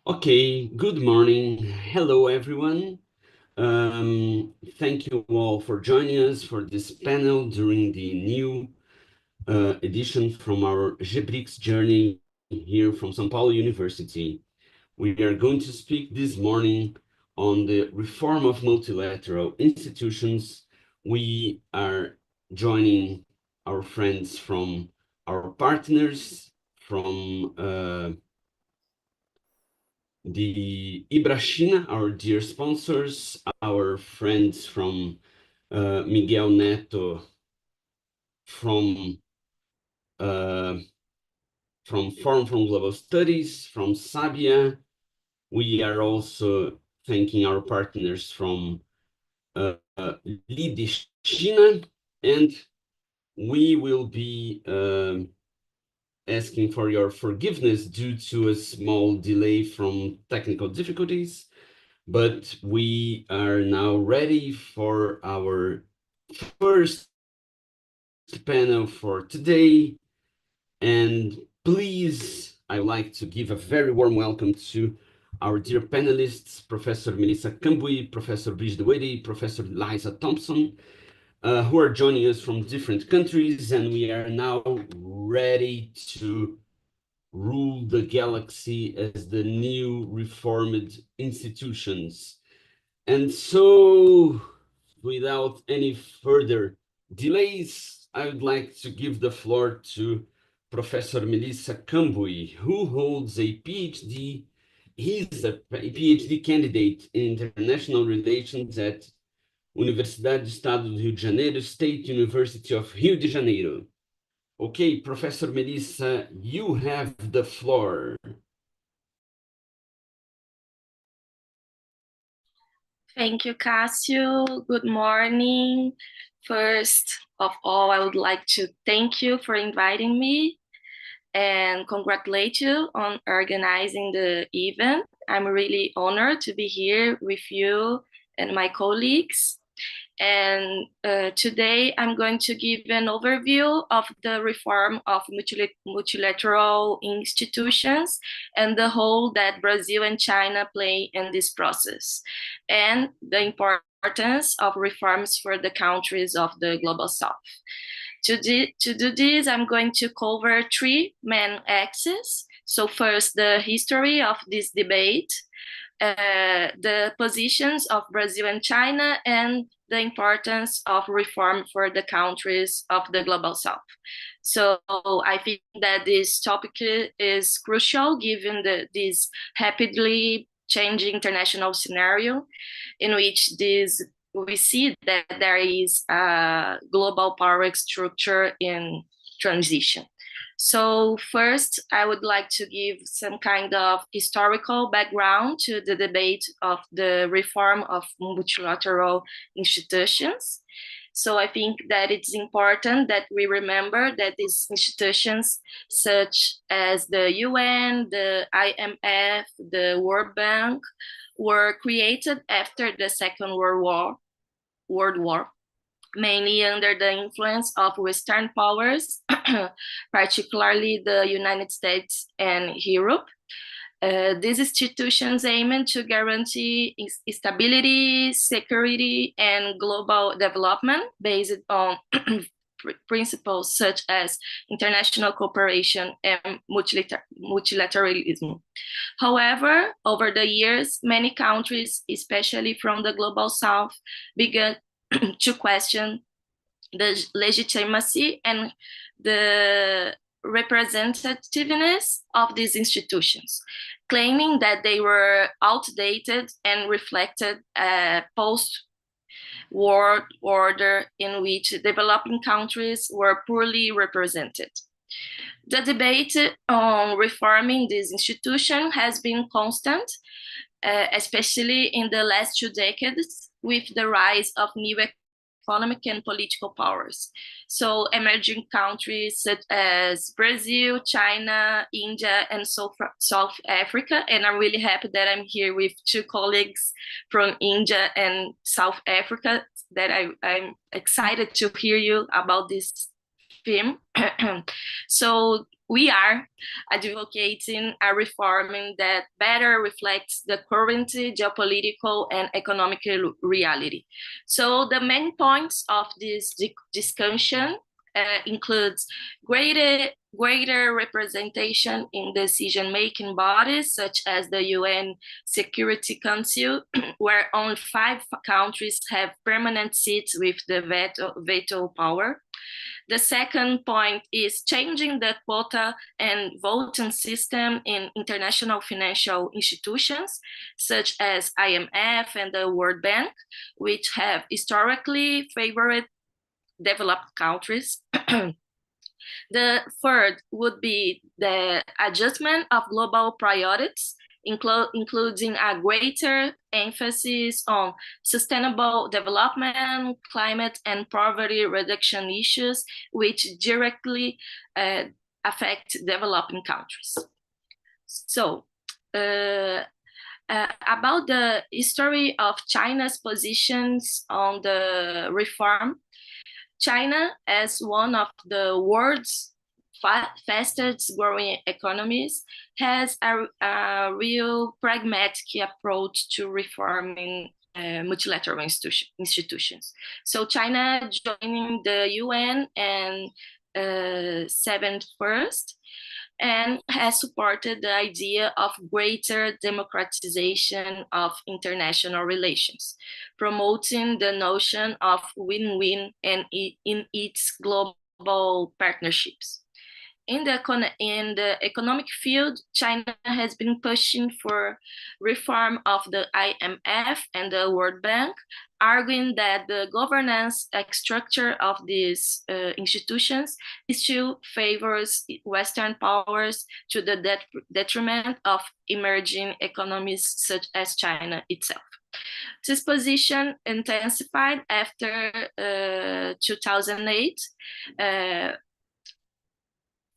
Okay, good morning. Hello, everyone. Thank you all for joining us for this panel during the new edition from our BRICS journey here from São Paulo University. We are going to speak this morning on the reform of multilateral institutions. We are joining our friends from our partners from the Ibrachina, our dear sponsors, our friends from Miguel Neto from uh, Forum from Global Studies, from Sabia. We are also thanking our partners from Lide China, and we will be asking for your forgiveness due to a small delay from technical difficulties. But we are now ready for our first panel for today. And please, I would like to give a very warm welcome to our dear panelists, Professor Melissa Cambuhy, Professor Brij Dwivedi, Professor Liza Thompson, who are joining us from different countries. And we are now ready to rule the galaxy as the new reformed institutions. And so, without any further delays, I would like to give the floor to Professor Melissa Cambuhy, who holds a PhD. He's a PhD candidate in international relations at Universidade do Estado do Rio de Janeiro, State University of Rio de Janeiro. Okay, Professor Melissa, you have the floor. Thank you, Cássio. Good morning. First of all, I would like to thank you for inviting me and congratulate you on organizing the event. I'm really honored to be here with you and my colleagues. And today I'm going to give an overview of the reform of multilateral institutions and the role that Brazil and China play in this process, and the importance of reforms for the countries of the Global South. To do this, I'm going to cover three main axes. So first, the history of this debate, the positions of Brazil and China, and the importance of reform for the countries of the Global South. So I think that this topic is crucial given this rapidly changing international scenario in which we see that there is a global power structure in transition. So first, I would like to give some kind of historical background to the debate of the reform of multilateral institutions. So I think that it's important that we remember that these institutions, such as the UN, the IMF, the World Bank, were created after the Second World War, mainly under the influence of Western powers, particularly the United States and Europe. These institutions aim to guarantee stability, security, and global development based on principles such as international cooperation and multilateralism. However, over the years, many countries, especially from the Global South, began to question the legitimacy and the representativeness of these institutions, claiming that they were outdated and reflected a post-war order in which developing countries were poorly represented. The debate on reforming this institution has been constant, especially in the last 2 decades, with the rise of new economic and political powers. So emerging countries such as Brazil, China, India, and South Africa. And I'm really happy that I'm here with two colleagues from India and South Africa that I'm excited to hear you about this theme. So we are advocating a reforming that better reflects the current geopolitical and economic reality. So the main points of this discussion includes greater representation in decision-making bodies such as the UN Security Council, where only 5 countries have permanent seats with the veto power. The second point is changing the quota and voting system in international financial institutions, such as IMF and the World Bank, which have historically favored developed countries. The third would be the adjustment of global priorities, including a greater emphasis on sustainable development, climate, and poverty reduction issues, which directly affect developing countries. So, about the history of China's positions on the reform, China, as one of the world's fastest growing economies, has a real pragmatic approach to reforming multilateral institutions. So China joining the UN and 71st, and has supported the idea of greater democratization of international relations, promoting the notion of win-win in its global partnerships. In the economic field, China has been pushing for reform of the IMF and the World Bank, arguing that the governance structure of these institutions still favors Western powers to the detriment of emerging economies such as China itself. This position intensified after 2008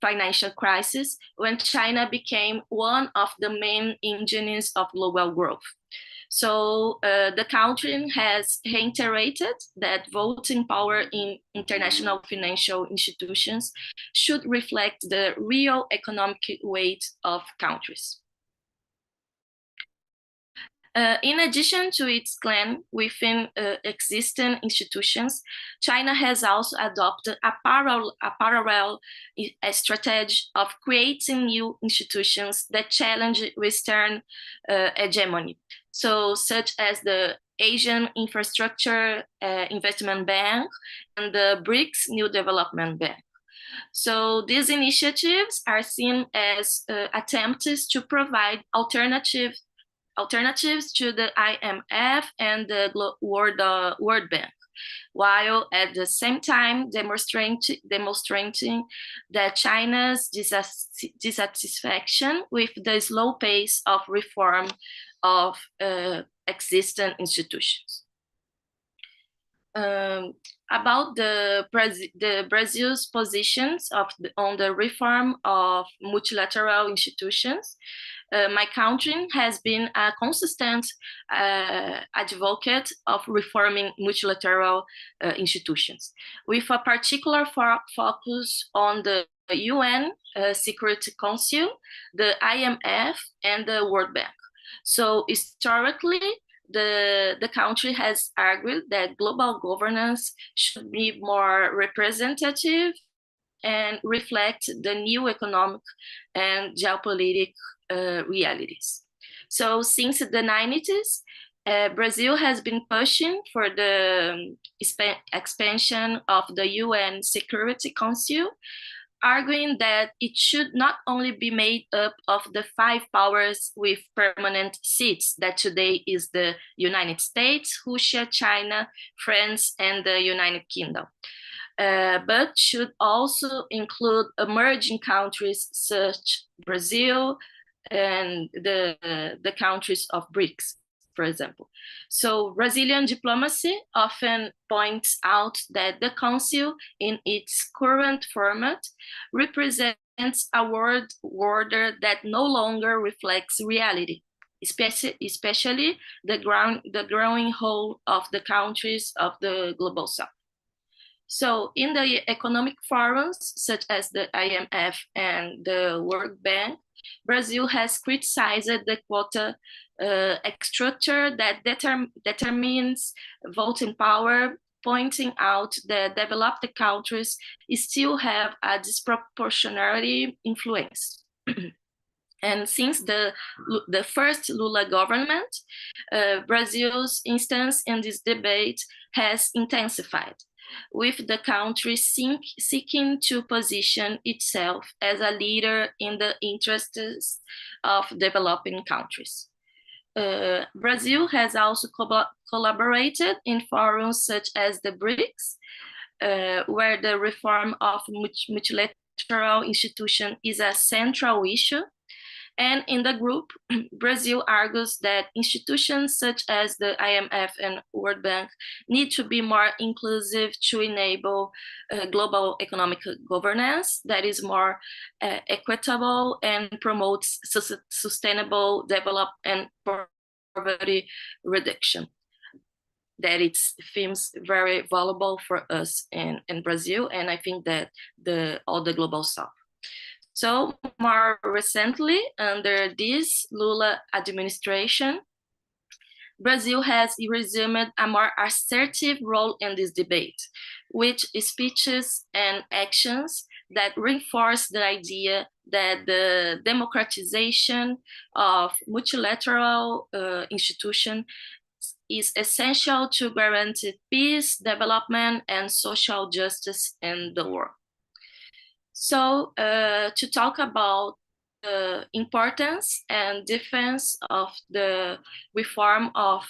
financial crisis, when China became one of the main engines of global growth. So the country has reiterated that voting power in international financial institutions should reflect the real economic weight of countries. In addition to its claim within existing institutions, China has also adopted a parallel strategy of creating new institutions that challenge Western hegemony. So, such as the Asian Infrastructure Investment Bank and the BRICS New Development Bank. So these initiatives are seen as attempts to provide alternatives to the IMF and the World Bank, while at the same time demonstrating that China's dissatisfaction with the slow pace of reform of existing institutions. About the Brazil's positions on the reform of multilateral institutions, my country has been a consistent advocate of reforming multilateral institutions, with a particular focus on the UN Security Council, the IMF, and the World Bank. So historically, the country has argued that global governance should be more representative and reflect the new economic and geopolitical realities. So since the 90s, Brazil has been pushing for the expansion of the UN Security Council, arguing that it should not only be made up of the 5 powers with permanent seats that today is the United States, Russia, China, France, and the United Kingdom, but should also include emerging countries such Brazil and the countries of BRICS, for example. So Brazilian diplomacy often points out that the Council in its current format represents a world order that no longer reflects reality, especially the growing whole of the countries of the Global South. So in the economic forums, such as the IMF and the World Bank, Brazil has criticized the quota structure that determines voting power, pointing out that developed countries still have a disproportionate influence. And since the first Lula government, Brazil's instance in this debate has intensified, with the country seeking to position itself as a leader in the interests of developing countries. Brazil has also collaborated in forums such as the BRICS, where the reform of multilateral institutions is a central issue. And in the group, Brazil argues that institutions such as the IMF and World Bank need to be more inclusive to enable global economic governance that is more equitable and promotes sustainable development and poverty reduction. That it seems very valuable for us in Brazil, and I think that all the global South. So more recently, under this Lula administration, Brazil has resumed a more assertive role in this debate, with speeches and actions that reinforce the idea that the democratization of multilateral institutions is essential to guarantee peace, development, and social justice in the world. So to talk about the importance and defense of the reform of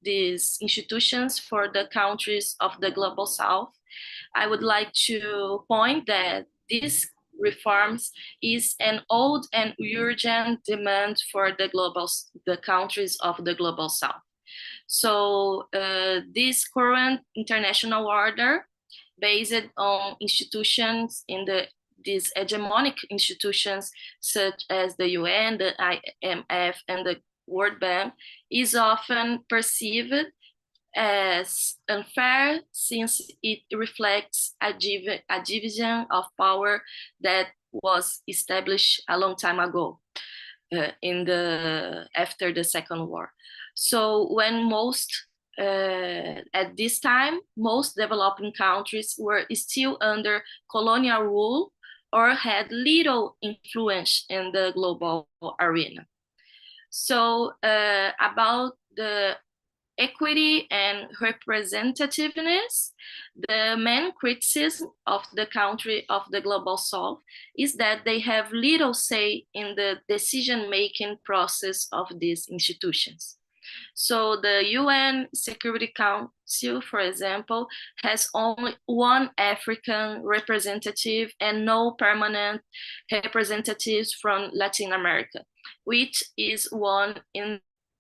these institutions for the countries of the Global South, I would like to point that these reforms is an old and urgent demand for the countries of the Global South. So this current international order based on institutions in these hegemonic institutions such as the UN, the IMF, and the World Bank is often perceived as unfair since it reflects a division of power that was established a long time ago after the Second War. So when at this time, most developing countries were still under colonial rule or had little influence in the global arena. So about the equity and representativeness, the main criticism of the country of the Global South is that they have little say in the decision-making process of these institutions. So the UN Security Council, for example, has only one African representative and no permanent representatives from Latin America, which is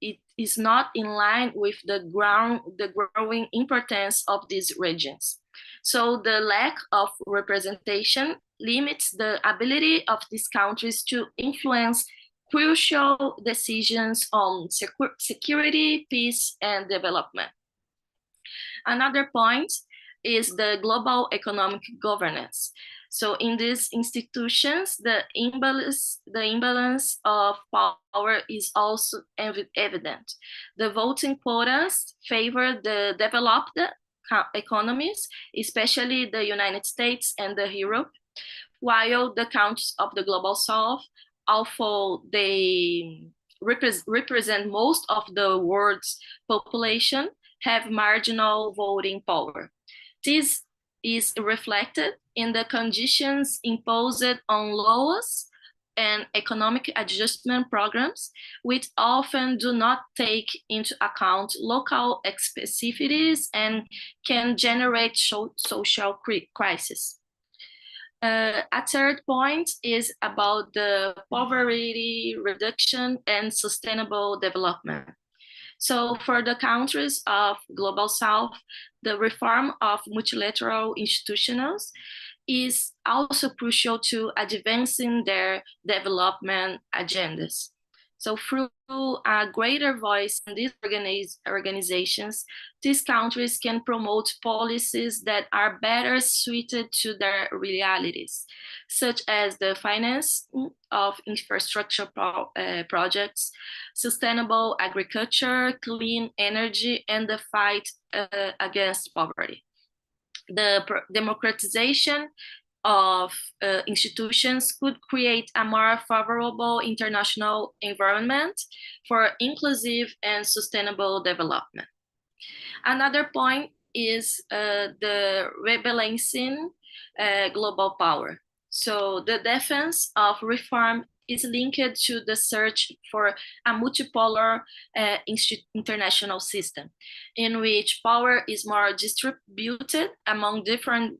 it is not in line with the growing importance of these regions. So the lack of representation limits the ability of these countries to influence crucial decisions on security, peace, and development. Another point is the global economic governance. So in these institutions, the imbalance of power is also evident. The voting quotas favor the developed economies, especially the United States and the Europe, while the countries of the Global South, although they represent most of the world's population, have marginal voting power. This is reflected in the conditions imposed on laws and economic adjustment programs, which often do not take into account local specificities and can generate social crises. A third point is about the poverty reduction and sustainable development. So for the countries of Global South, the reform of multilateral institutions is also crucial to advancing their development agendas. So through a greater voice in these organizations, these countries can promote policies that are better suited to their realities, such as the finance of infrastructure projects, sustainable agriculture, clean energy, and the fight against poverty. The democratization of institutions could create a more favorable international environment for inclusive and sustainable development. Another point is the rebalancing global power. So the defense of reform is linked to the search for a multipolar international system in which power is more distributed among different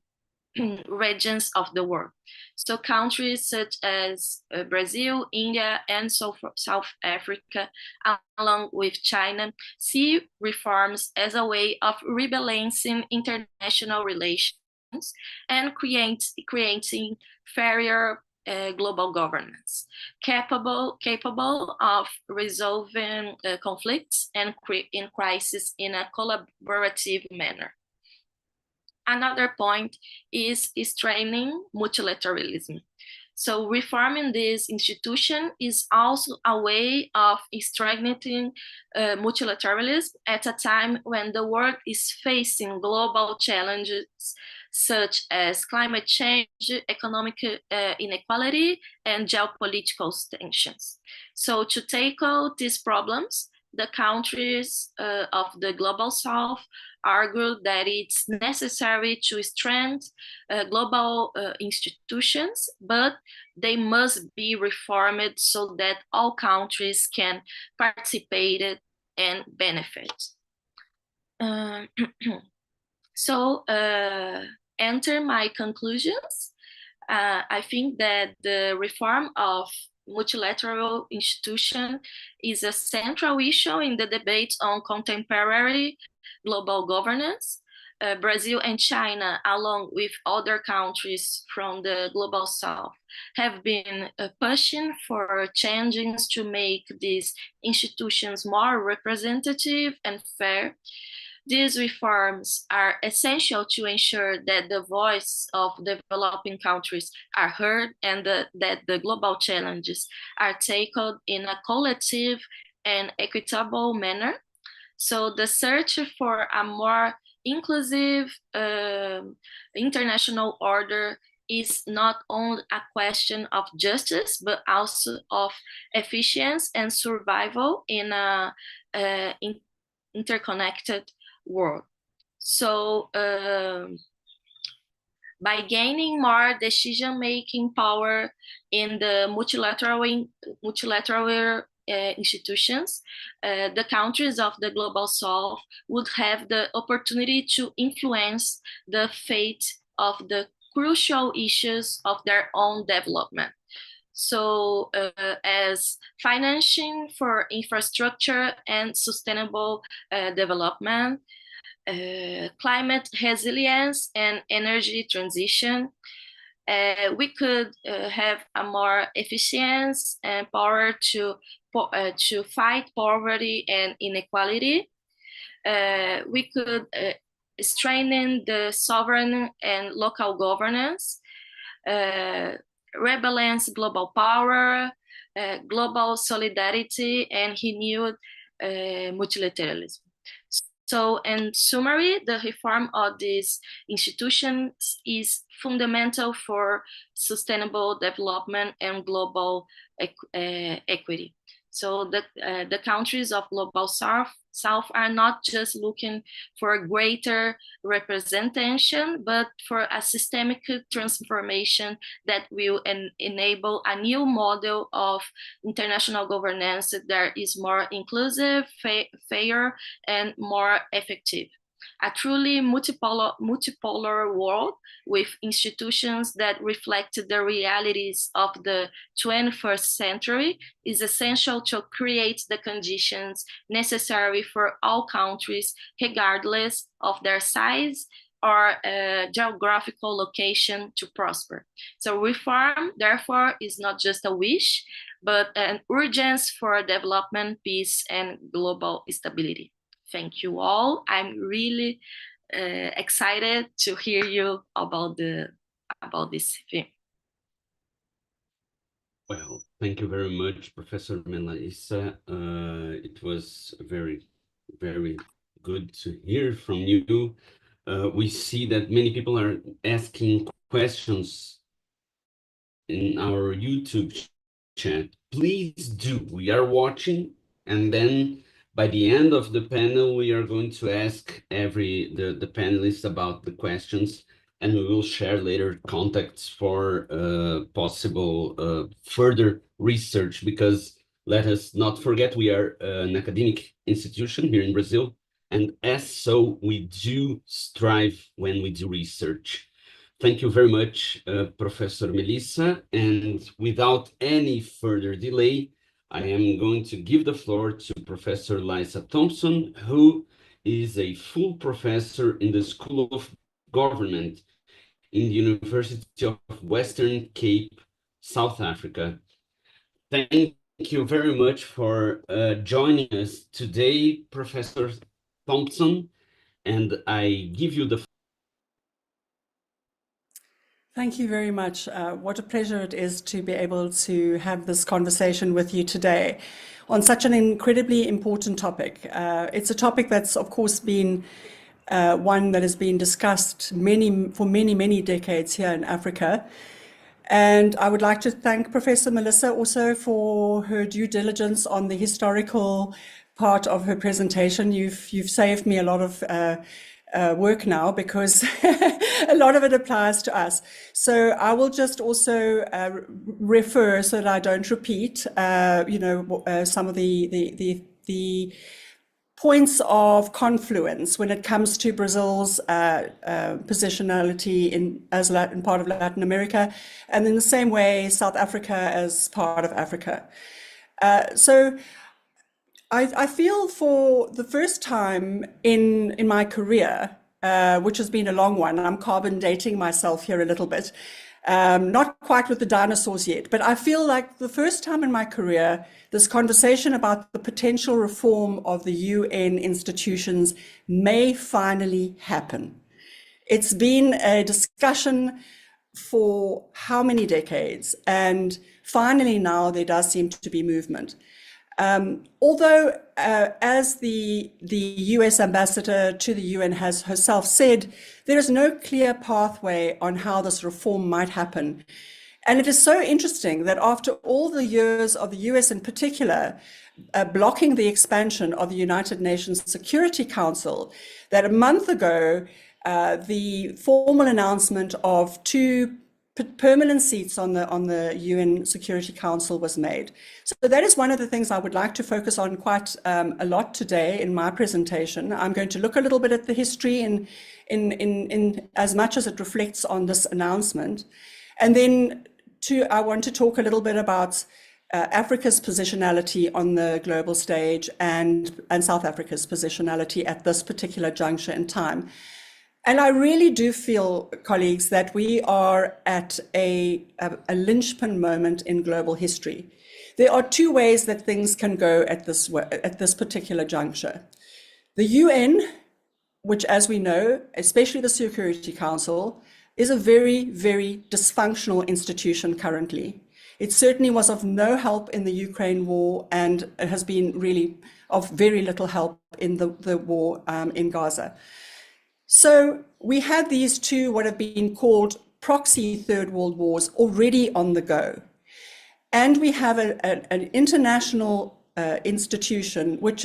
regions of the world. So countries such as Brazil, India, and South Africa, along with China, see reforms as a way of rebalancing international relations and creating fairer global governance, capable of resolving conflicts and in crisis in a collaborative manner. Another point is strengthening multilateralism. So reforming this institution is also a way of strengthening multilateralism at a time when the world is facing global challenges such as climate change, economic inequality, and geopolitical tensions. So to tackle these problems, the countries of the global south argued that it's necessary to strengthen global institutions, but they must be reformed so that all countries can participate and benefit. So enter my conclusions. I think that the reform of multilateral institution is a central issue in the debate on contemporary global governance. Brazil and China, along with other countries from the global south, have been pushing for changes to make these institutions more representative and fair. These reforms are essential to ensure that the voice of developing countries are heard and that the global challenges are tackled in a collective and equitable manner. So the search for a more inclusive international order is not only a question of justice, but also of efficiency and survival in a interconnected world. So by gaining more decision-making power in the multilateral institutions, the countries of the global south would have the opportunity to influence the fate of the crucial issues of their own development. So as financing for infrastructure and sustainable development, climate resilience and energy transition, we could have a more efficient and power to fight poverty and inequality. We could strengthen the sovereign and local governance, rebalance global power, global solidarity, and renewed multilateralism. So in summary, the reform of these institutions is fundamental for sustainable development and global equity. So the countries of global south are not just looking for greater representation, but for a systemic transformation that will enable a new model of international governance that is more inclusive, fair, and more effective. A truly multipolar world with institutions that reflect the realities of the 21st century is essential to create the conditions necessary for all countries, regardless of their size, or a geographical location to prosper. So reform, therefore, is not just a wish, but an urgence for development, peace, and global stability. Thank you all. I'm really excited to hear you about this theme. Well, thank you very much, Professor Melissa. It was very, very good to hear from you. We see that many people are asking questions in our YouTube chat. Please do. We are watching, and then by the end of the panel, we are going to ask the panelists about the questions, and we will share later contacts for possible further research, because let us not forget we are an academic institution here in Brazil, and as so we do strive when we do research. Thank you very much, Professor Melissa. And without any further delay, I am going to give the floor to Professor Liza Thompson, who is a full professor in the School of Government in the University of Western Cape, South Africa. Thank you very much for joining us today, Professor Thompson, and I give you the floor. Thank you very much. What a pleasure it is to be able to have this conversation with you today on such an incredibly important topic. It's a topic that's, of course, been one that has been discussed for many decades here in Africa. And I would like to thank Professor Melissa also for her due diligence on the historical part of her presentation. You've saved me a lot of work now, because a lot of it applies to us. So I will just also refer, so that I don't repeat, some of the points of confluence when it comes to Brazil's positionality as part of Latin America, and in the same way South Africa as part of Africa. So I feel for the first time in my career, which has been a long one, I'm carbon dating myself here a little bit, not quite with the dinosaurs yet, but I feel like the first time in my career, this conversation about the potential reform of the UN institutions may finally happen. It's been a discussion for how many decades, and finally now there does seem to be movement. Although, as the US ambassador to the UN has herself said, there is no clear pathway on how this reform might happen. And it is so interesting that after all the years of the US in particular blocking the expansion of the United Nations Security Council, that a month ago, the formal announcement of 2 permanent seats on the UN Security Council was made. So that is one of the things I would like to focus on quite a lot today in my presentation. I'm going to look a little bit at the history in as much as it reflects on this announcement. And then I want to talk a little bit about Africa's positionality on the global stage and South Africa's positionality at this particular juncture in time. And I really do feel, colleagues, that we are at a linchpin moment in global history. There are 2 ways that things can go at this particular juncture. The UN, which, as we know, especially the Security Council, is a very, very dysfunctional institution currently. It certainly was of no help in the Ukraine war, and it has been really of very little help in the war in Gaza. So we had these 2 what have been called proxy Third World Wars already on the go. And we have an international institution, or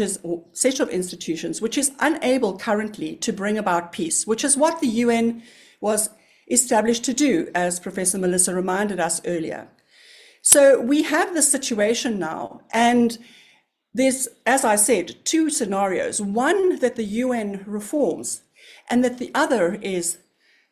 set of institutions, which is unable currently to bring about peace, which is what the UN was established to do, as Professor Melissa reminded us earlier. So we have this situation now, and there's, as I said, 2 scenarios. One, that the UN reforms, and that the other is,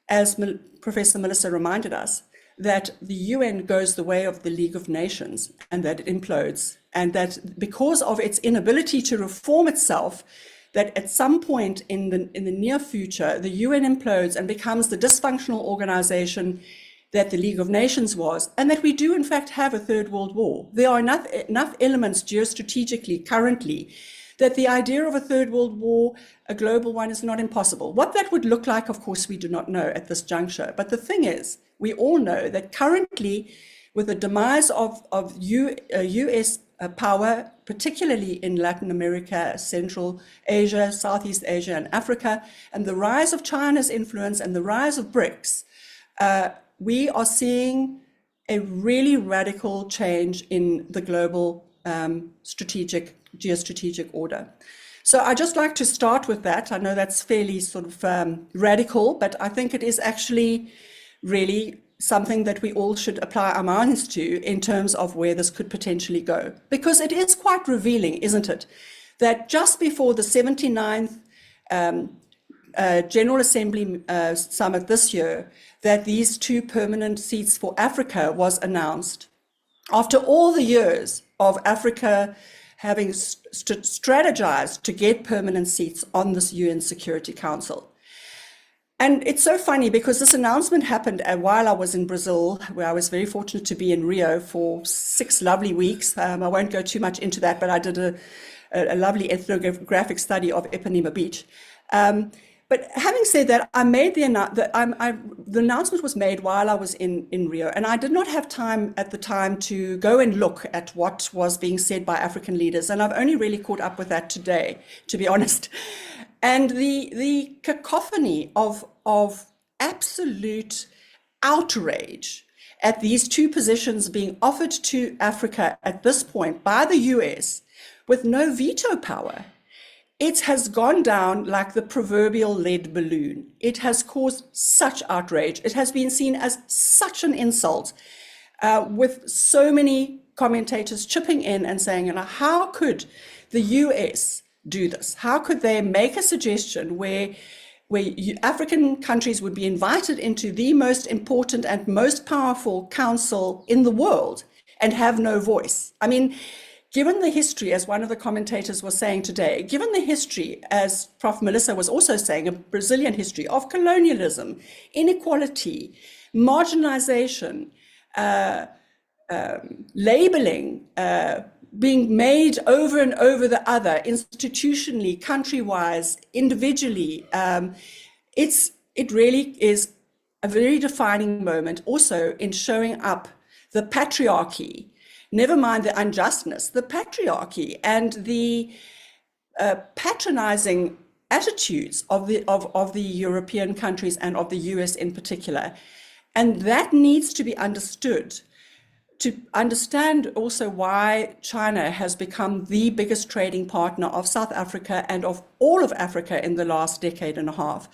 as Professor Melissa reminded us, that the UN goes the way of the League of Nations and that it implodes, and that because of its inability to reform itself, that at some point in the near future, the UN implodes and becomes the dysfunctional organization that the League of Nations was, and that we do in fact have a third world war. There are enough elements geostrategically currently that the idea of a third world war, a global one, is not impossible. What that would look like, of course, we do not know at this juncture. But the thing is, we all know that currently, with the demise of US power, particularly in Latin America, Central Asia, Southeast Asia, and Africa, and the rise of China's influence and the rise of BRICS, we are seeing a really radical change in the global geostrategic order. So I just like to start with that. I know that's fairly sort of radical, but I think it is actually really something that we all should apply our minds to in terms of where this could potentially go. Because it is quite revealing, isn't it, that just before the 79th General Assembly summit this year, that these 2 permanent seats for Africa was announced. After all the years of Africa having strategized to get permanent seats on this UN Security Council. And it's so funny because this announcement happened while I was in Brazil, where I was very fortunate to be in Rio for 6 lovely weeks. I won't go too much into that, but I did a lovely ethnographic study of Ipanema Beach. But having said that, I made the announcement was made while I was in Rio, and I did not have time at the time to go and look at what was being said by African leaders, and I've only really caught up with that today, to be honest. And the cacophony of absolute outrage at these 2 positions being offered to Africa at this point by the US with no veto power. It has gone down like the proverbial lead balloon. It has caused such outrage. It has been seen as such an insult, with so many commentators chipping in and saying, how could the US do this? How could they make a suggestion where African countries would be invited into the most important and most powerful council in the world and have no voice? I mean, given the history, as one of the commentators was saying today, given the history, as Prof. Melissa was also saying, a Brazilian history of colonialism, inequality, marginalization, labeling, being made over and over the other, institutionally, country-wise, individually, it really is a very defining moment also in showing up the patriarchy, never mind the unjustness, the patriarchy and the patronizing attitudes of the European countries and of the US in particular. And that needs to be understood to understand also why China has become the biggest trading partner of South Africa and of all of Africa in the last decade and a half,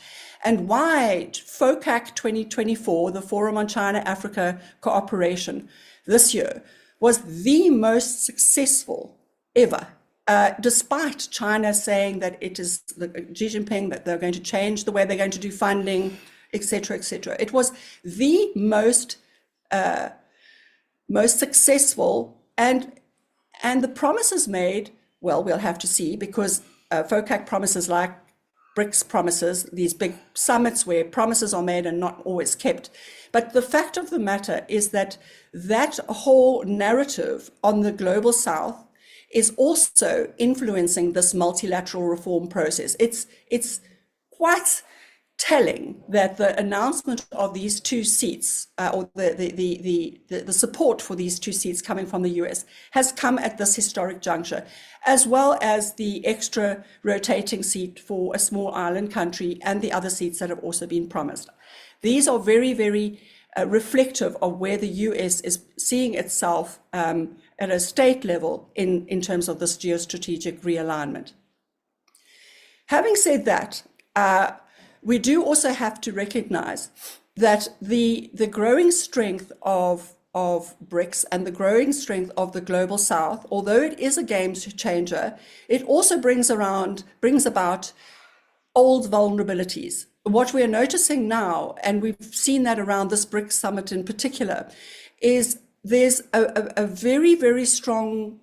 and why FOCAC 2024, the Forum on China-Africa Cooperation this year, was the most successful ever, despite China saying that it is Xi Jinping, that they're going to change the way they're going to do funding, etc., etc. It was the most successful, and the promises made, well, we'll have to see, because FOCAC promises, like BRICS promises, these big summits where promises are made and not always kept. But the fact of the matter is that that whole narrative on the global South is also influencing this multilateral reform process. It's quite telling that the announcement of these 2 seats, or the support for these 2 seats coming from the US, has come at this historic juncture, as well as the extra rotating seat for a small island country and the other seats that have also been promised. These are very, very reflective of where the US is seeing itself at a state level in terms of this geostrategic realignment. Having said that, we do also have to recognize that the growing strength of BRICS and the growing strength of the global South, although it is a game changer, it also brings about old vulnerabilities. What we are noticing now, and we've seen that around this BRICS summit in particular, is there's a very, very strong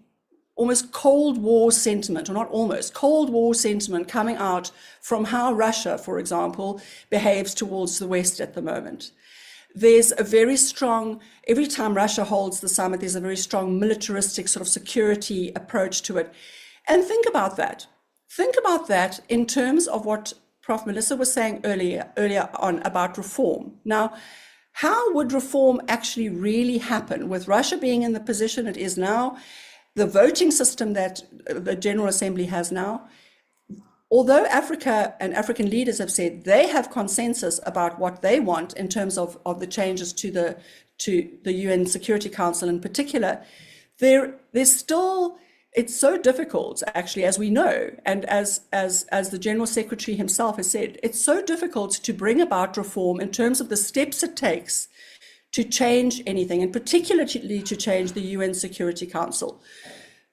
almost Cold War sentiment, or not almost, Cold War sentiment coming out from how Russia, for example, behaves towards the West at the moment. There's a very strong, every time Russia holds the summit, there's a very strong militaristic sort of security approach to it. And think about that. Think about that in terms of what Prof. Melissa was saying earlier on about reform. Now, how would reform actually really happen with Russia being in the position it is now, the voting system that the General Assembly has now? Although Africa and African leaders have said they have consensus about what they want in terms of the changes to the UN Security Council in particular, there's still, it's so difficult, actually, as we know, and as the General Secretary himself has said, it's so difficult to bring about reform in terms of the steps it takes to change anything, and particularly to change the UN Security Council.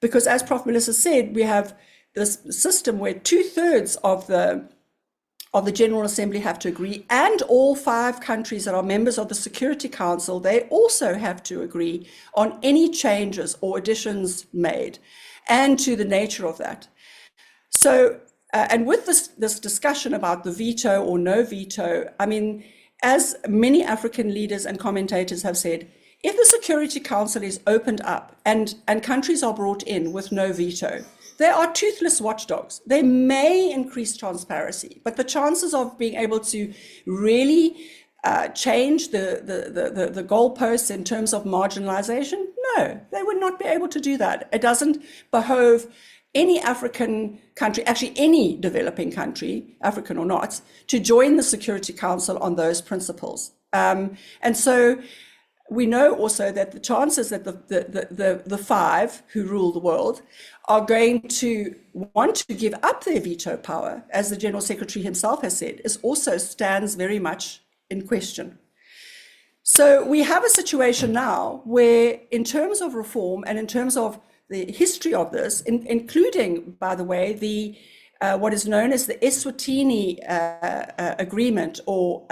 Because as Prof. Melissa said, we have this system where 2/3 of the General Assembly have to agree, and all 5 countries that are members of the Security Council, they also have to agree on any changes or additions made, and to the nature of that. So, and with this discussion about the veto or no veto, I mean, as many African leaders and commentators have said, if the Security Council is opened up and countries are brought in with no veto, they are toothless watchdogs. They may increase transparency, but the chances of being able to really change the goalposts in terms of marginalization, no, they would not be able to do that. It doesn't behove any African country, actually any developing country, African or not, to join the Security Council on those principles. And so we know also that the chances that the 5 who rule the world are going to want to give up their veto power, as the General Secretary himself has said, is also stands very much in question. So we have a situation now where, in terms of reform and in terms of the history of this, including, by the way, the what is known as the Eswatini agreement or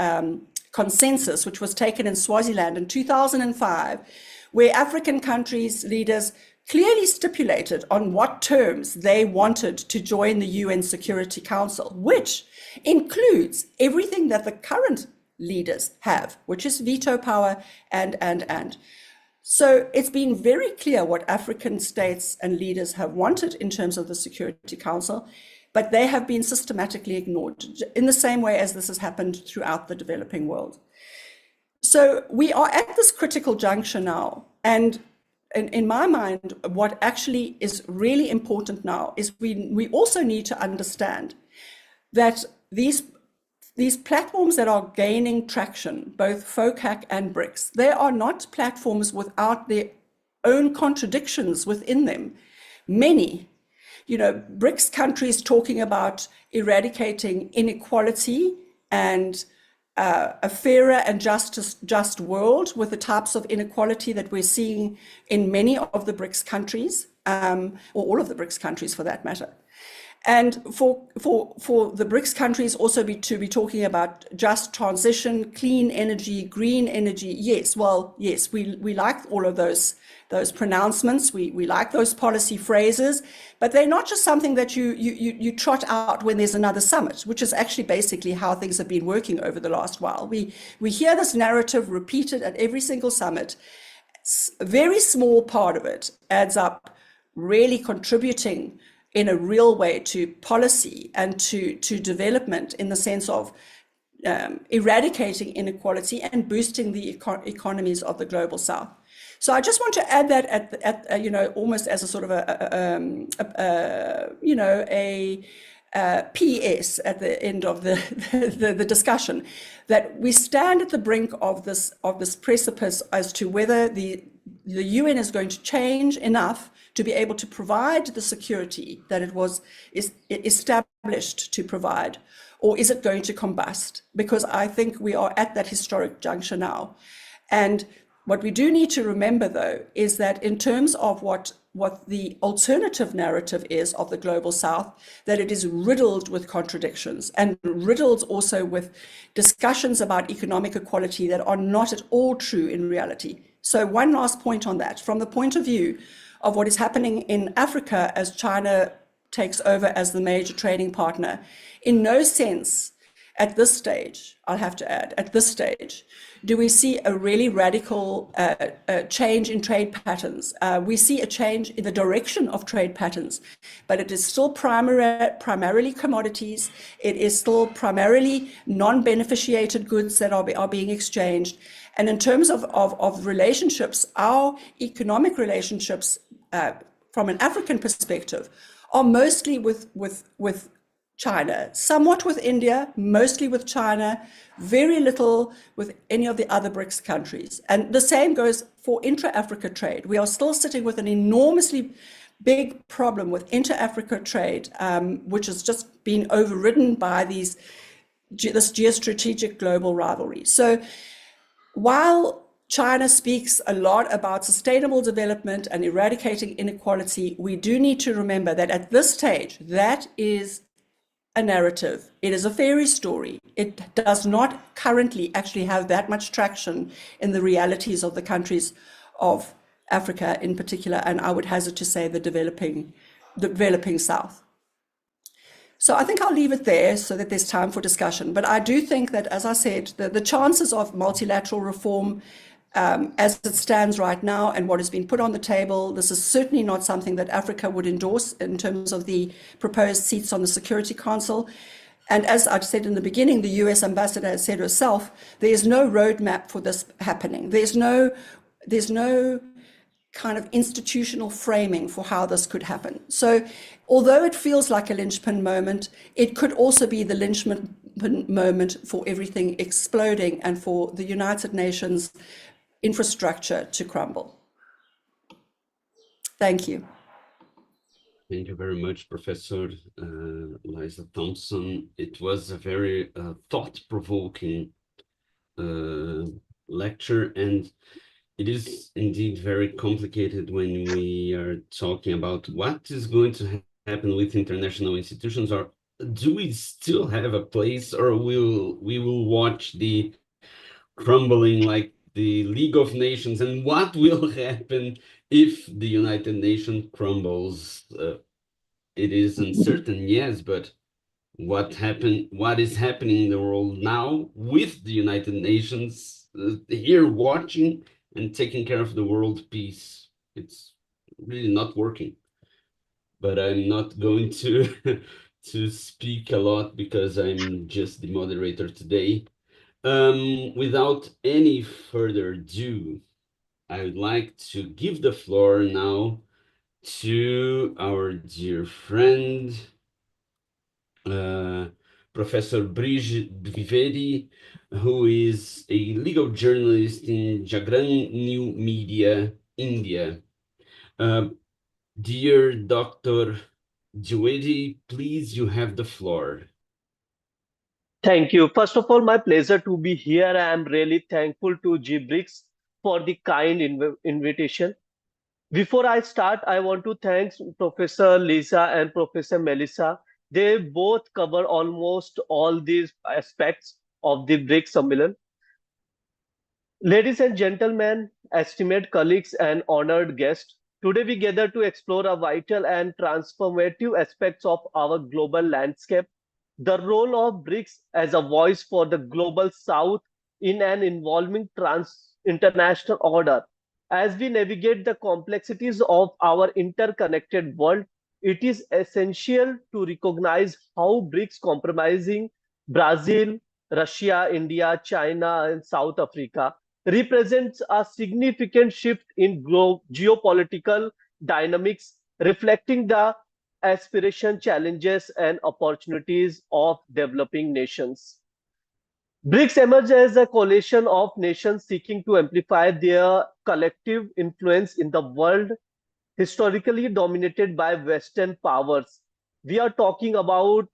consensus, which was taken in Swaziland in 2005, where African countries' leaders clearly stipulated on what terms they wanted to join the UN Security Council, which includes everything that the current leaders have, which is veto power and. So it's been very clear what African states and leaders have wanted in terms of the Security Council, but they have been systematically ignored in the same way as this has happened throughout the developing world. So we are at this critical juncture now. And in my mind, what actually is really important now is we also need to understand that these platforms that are gaining traction, both FOCAC and BRICS, they are not platforms without their own contradictions within them. Many, BRICS countries talking about eradicating inequality and a fairer and just world with the types of inequality that we're seeing in many of the BRICS countries, or all of the BRICS countries for that matter. And for the BRICS countries also to be talking about just transition, clean energy, green energy. Yes, we like all of those pronouncements. We like those policy phrases, but they're not just something that you trot out when there's another summit, which is actually basically how things have been working over the last while. We hear this narrative repeated at every single summit. A very small part of it adds up, really contributing in a real way to policy and to development, in the sense of eradicating inequality and boosting the economies of the global south. So I just want to add that at almost as a sort of a PS at the end of the discussion, that we stand at the brink of this precipice as to whether the UN is going to change enough to be able to provide the security that it was established to provide, or is it going to combust? Because I think we are at that historic juncture now. And what we do need to remember, though, is that in terms of what what the alternative narrative is of the global south, that it is riddled with contradictions and riddled also with discussions about economic equality that are not at all true in reality. So one last point on that, from the point of view of what is happening in Africa as China takes over as the major trading partner, in no sense at this stage, I'll have to add, at this stage, do we see a really radical change in trade patterns. We see a change in the direction of trade patterns, but it is still primarily commodities. It is still primarily non-beneficiated goods that are being exchanged. And in terms of relationships, our economic relationships from an African perspective are mostly with China, somewhat with India, mostly with China, very little with any of the other BRICS countries. And the same goes for intra-Africa trade. We are still sitting with an enormously big problem with inter-Africa trade, which has just been overridden by this geostrategic global rivalry. So while China speaks a lot about sustainable development and eradicating inequality, we do need to remember that at this stage, that is a narrative. It is a fairy story. It does not currently actually have that much traction in the realities of the countries of Africa in particular, and I would hazard to say the developing South. So I think I'll leave it there so that there's time for discussion. But I do think that, as I said, the chances of multilateral reform as it stands right now and what has been put on the table, this is certainly not something that Africa would endorse in terms of the proposed seats on the Security Council. And as I've said in the beginning, the US ambassador has said herself, there is no roadmap for this happening. There's no kind of institutional framing for how this could happen. So although it feels like a linchpin moment, it could also be the linchpin moment for everything exploding and for the United Nations infrastructure to crumble. Thank you. Thank you very much, Professor Liza Thompson. It was a very thought-provoking lecture, and it is indeed very complicated when we are talking about what is going to happen with international institutions, or do we still have a place, or we will watch the crumbling like the League of Nations, and what will happen if the United Nations crumbles? It is uncertain, yes, but what is happening in the world now with the United Nations here watching and taking care of the world peace? It's really not working. But I'm not going to to speak a lot because I'm just the moderator today. Without any further ado, I would like to give the floor now to our dear friend, Professor Brij Dwivedi, who is a legal journalist in Jagran New Media, India. Dear Dr. Dwivedi, please, you have the floor. Thank you. First of all, my pleasure to be here. I am really thankful to BRICS for the kind invitation. Before I start, I want to thank Professor Lisa and Professor Melissa. They both cover almost all these aspects of the BRICS Sammelan. Ladies and gentlemen, esteemed colleagues and honored guests, today we gather to explore a vital and transformative aspects of our global landscape, the role of BRICS as a voice for the global south in an evolving international order. As we navigate the complexities of our interconnected world, it is essential to recognize how BRICS comprising Brazil, Russia, India, China, and South Africa represents a significant shift in geopolitical dynamics, reflecting the aspiration, challenges, and opportunities of developing nations. BRICS emerged as a coalition of nations seeking to amplify their collective influence in the world historically dominated by Western powers. We are talking about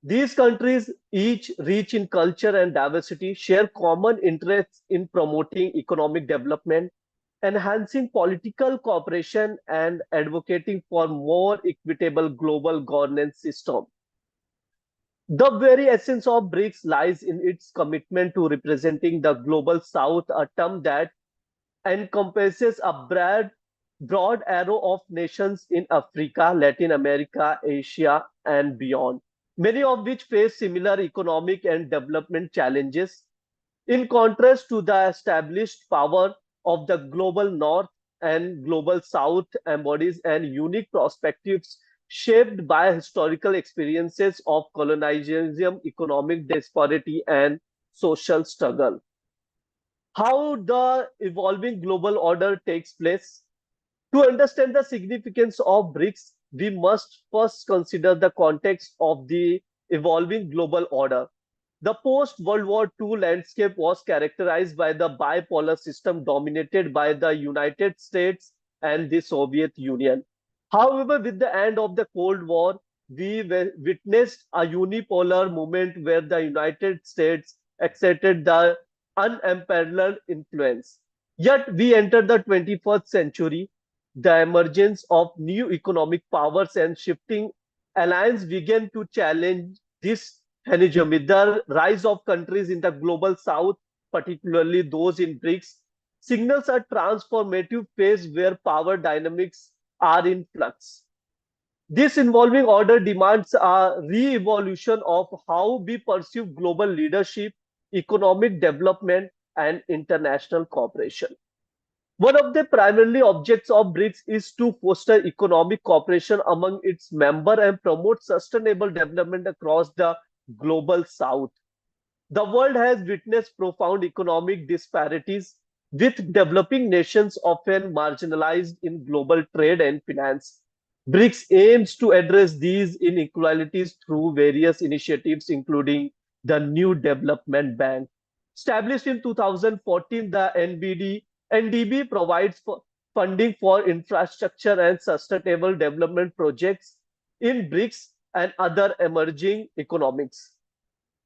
these countries, each rich in culture and diversity, share common interests in promoting economic development, enhancing political cooperation and advocating for more equitable global governance system. The very essence of BRICS lies in its commitment to representing the global south, a term that encompasses a broad array of nations in Africa, Latin America, Asia, and beyond, many of which face similar economic and development challenges. In contrast to the established power of the global north and global south embodies and unique perspectives shaped by historical experiences of colonialism, economic disparity, and social struggle. How the evolving global order takes place. To understand the significance of BRICS, we must first consider the context of the evolving global order. The post-World War II landscape was characterized by the bipolar system dominated by the United States and the Soviet Union. However, with the end of the Cold War, we witnessed a unipolar movement where the United States exerted the unparalleled influence. Yet we enter the 21st century, the emergence of new economic powers and shifting alliance began to challenge this hegemony. The rise of countries in the global south, particularly those in BRICS, signals a transformative phase where power dynamics are in flux. This involving order demands a re-evolution of how we pursue global leadership, economic development, and international cooperation. One of the primary objects of BRICS is to foster economic cooperation among its members and promote sustainable development across the global south. The world has witnessed profound economic disparities, with developing nations often marginalized in global trade and finance. BRICS aims to address these inequalities through various initiatives, including the New Development Bank. Established in 2014, the NDB provides funding for infrastructure and sustainable development projects in BRICS and other emerging economies.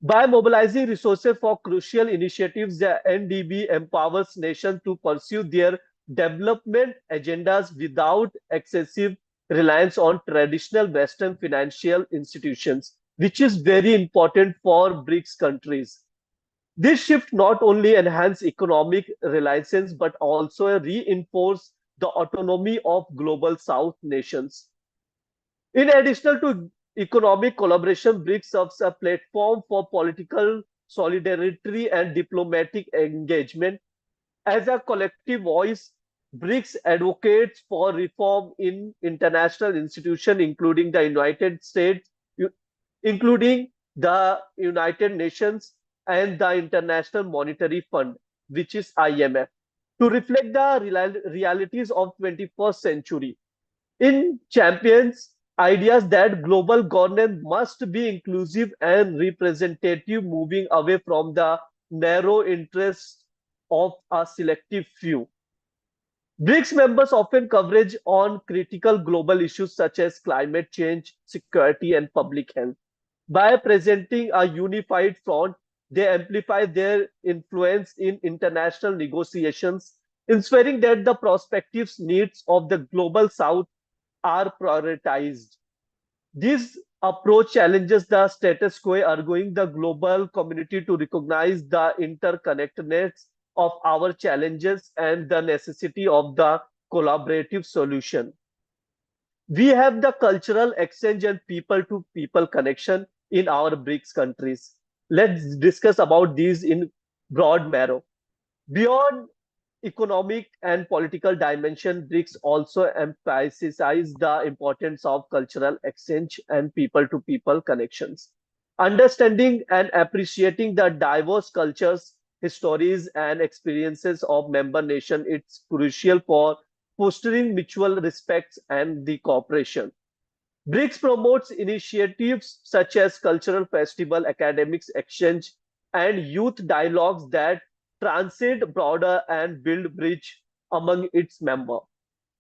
By mobilizing resources for crucial initiatives, the NDB empowers nations to pursue their development agendas without excessive reliance on traditional Western financial institutions, which is very important for BRICS countries. This shift not only enhances economic relations but also reinforces the autonomy of global South nations. In addition to economic collaboration, BRICS serves a platform for political solidarity and diplomatic engagement. As a collective voice, BRICS advocates for reform in international institutions, including the United States, including the United Nations and the International Monetary Fund, which is IMF, to reflect the realities of 21st century. In champions ideas that global governance must be inclusive and representative, moving away from the narrow interests of a selective few. BRICS members often coverage on critical global issues such as climate change, security, and public health. By presenting a unified front, they amplify their influence in international negotiations, ensuring that the prospective needs of the global South are prioritized. This approach challenges the status quo, arguing the global community to recognize the interconnectedness of our challenges and the necessity of the collaborative solution. We have the cultural exchange and people-to-people connection in our BRICS countries. Let's discuss about these in broad marrow. Beyond economic and political dimension, BRICS also emphasizes the importance of cultural exchange and people-to-people connections. Understanding and appreciating the diverse cultures, histories, and experiences of member nations is crucial for fostering mutual respect and the cooperation. BRICS promotes initiatives such as cultural festival, academics exchange, and youth dialogues that transcend border and build bridge among its members.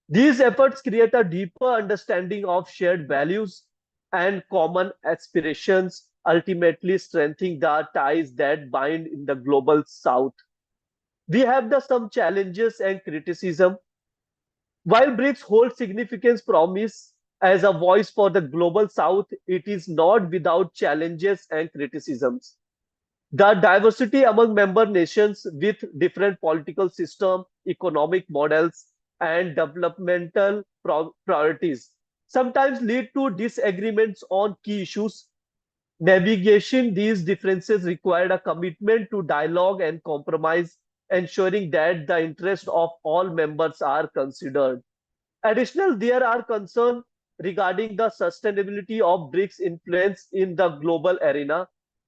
These efforts create a deeper understanding of shared values and common aspirations, ultimately strengthening the ties that bind in the global South. We have some challenges and criticism. While BRICS holds significant promise as a voice for the global South, it is not without challenges and criticisms. The diversity among member nations with different political system, economic models, and developmental priorities sometimes lead to disagreements on key issues. Navigation these differences required a commitment to dialogue and compromise, ensuring that the interests of all members are considered. Additional, there are concerns regarding the sustainability of BRICS influence in the global arena,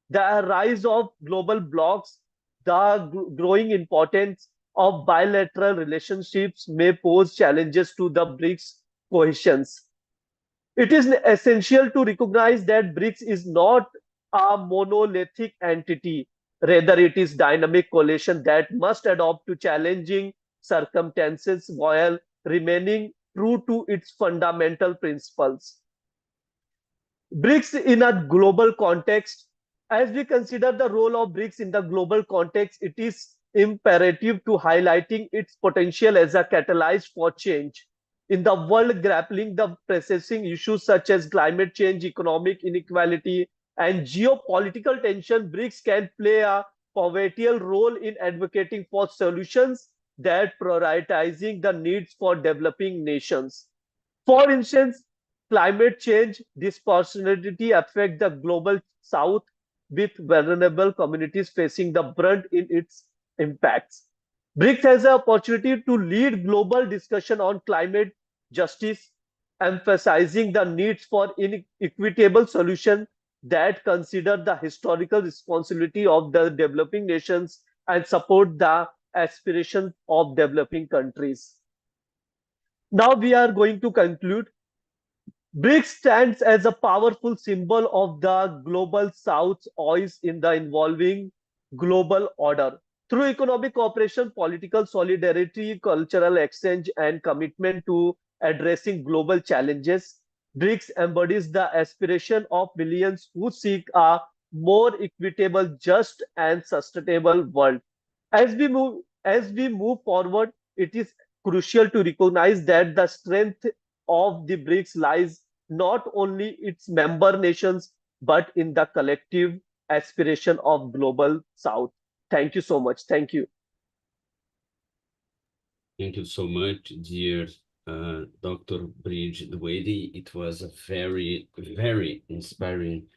the rise of global blocs, the growing importance of bilateral relationships may pose challenges to the BRICS cohesions. It is essential to recognize that BRICS is not a monolithic entity. Rather, it is dynamic coalition that must adapt to challenging circumstances while remaining true to its fundamental principles. BRICS in a global context. As we consider the role of BRICS in the global context, it is imperative to highlighting its potential as a catalyst for change. In the world grappling the pressing issues such as climate change, economic inequality, and geopolitical tension, BRICS can play a pivotal role in advocating for solutions that prioritizing the needs for developing nations. For instance, climate change disproportionately affect the global south with vulnerable communities facing the brunt in its impacts. BRICS has an opportunity to lead global discussion on climate justice, emphasizing the needs for equitable solution that consider the historical responsibility of the developing nations and support the aspirations of developing countries. Now we are going to conclude. BRICS stands as a powerful symbol of the global South's voice in the evolving global order. Through economic cooperation, political solidarity, cultural exchange, and commitment to addressing global challenges, BRICS embodies the aspiration of millions who seek a more equitable, just, and sustainable world. As we move forward, it is crucial to recognize that the strength of the BRICS lies not only its member nations but in the collective aspiration of global South. Thank you so much. Thank you. Thank you so much, dear Dr. Brij Dwivedi. It was a very, very inspiring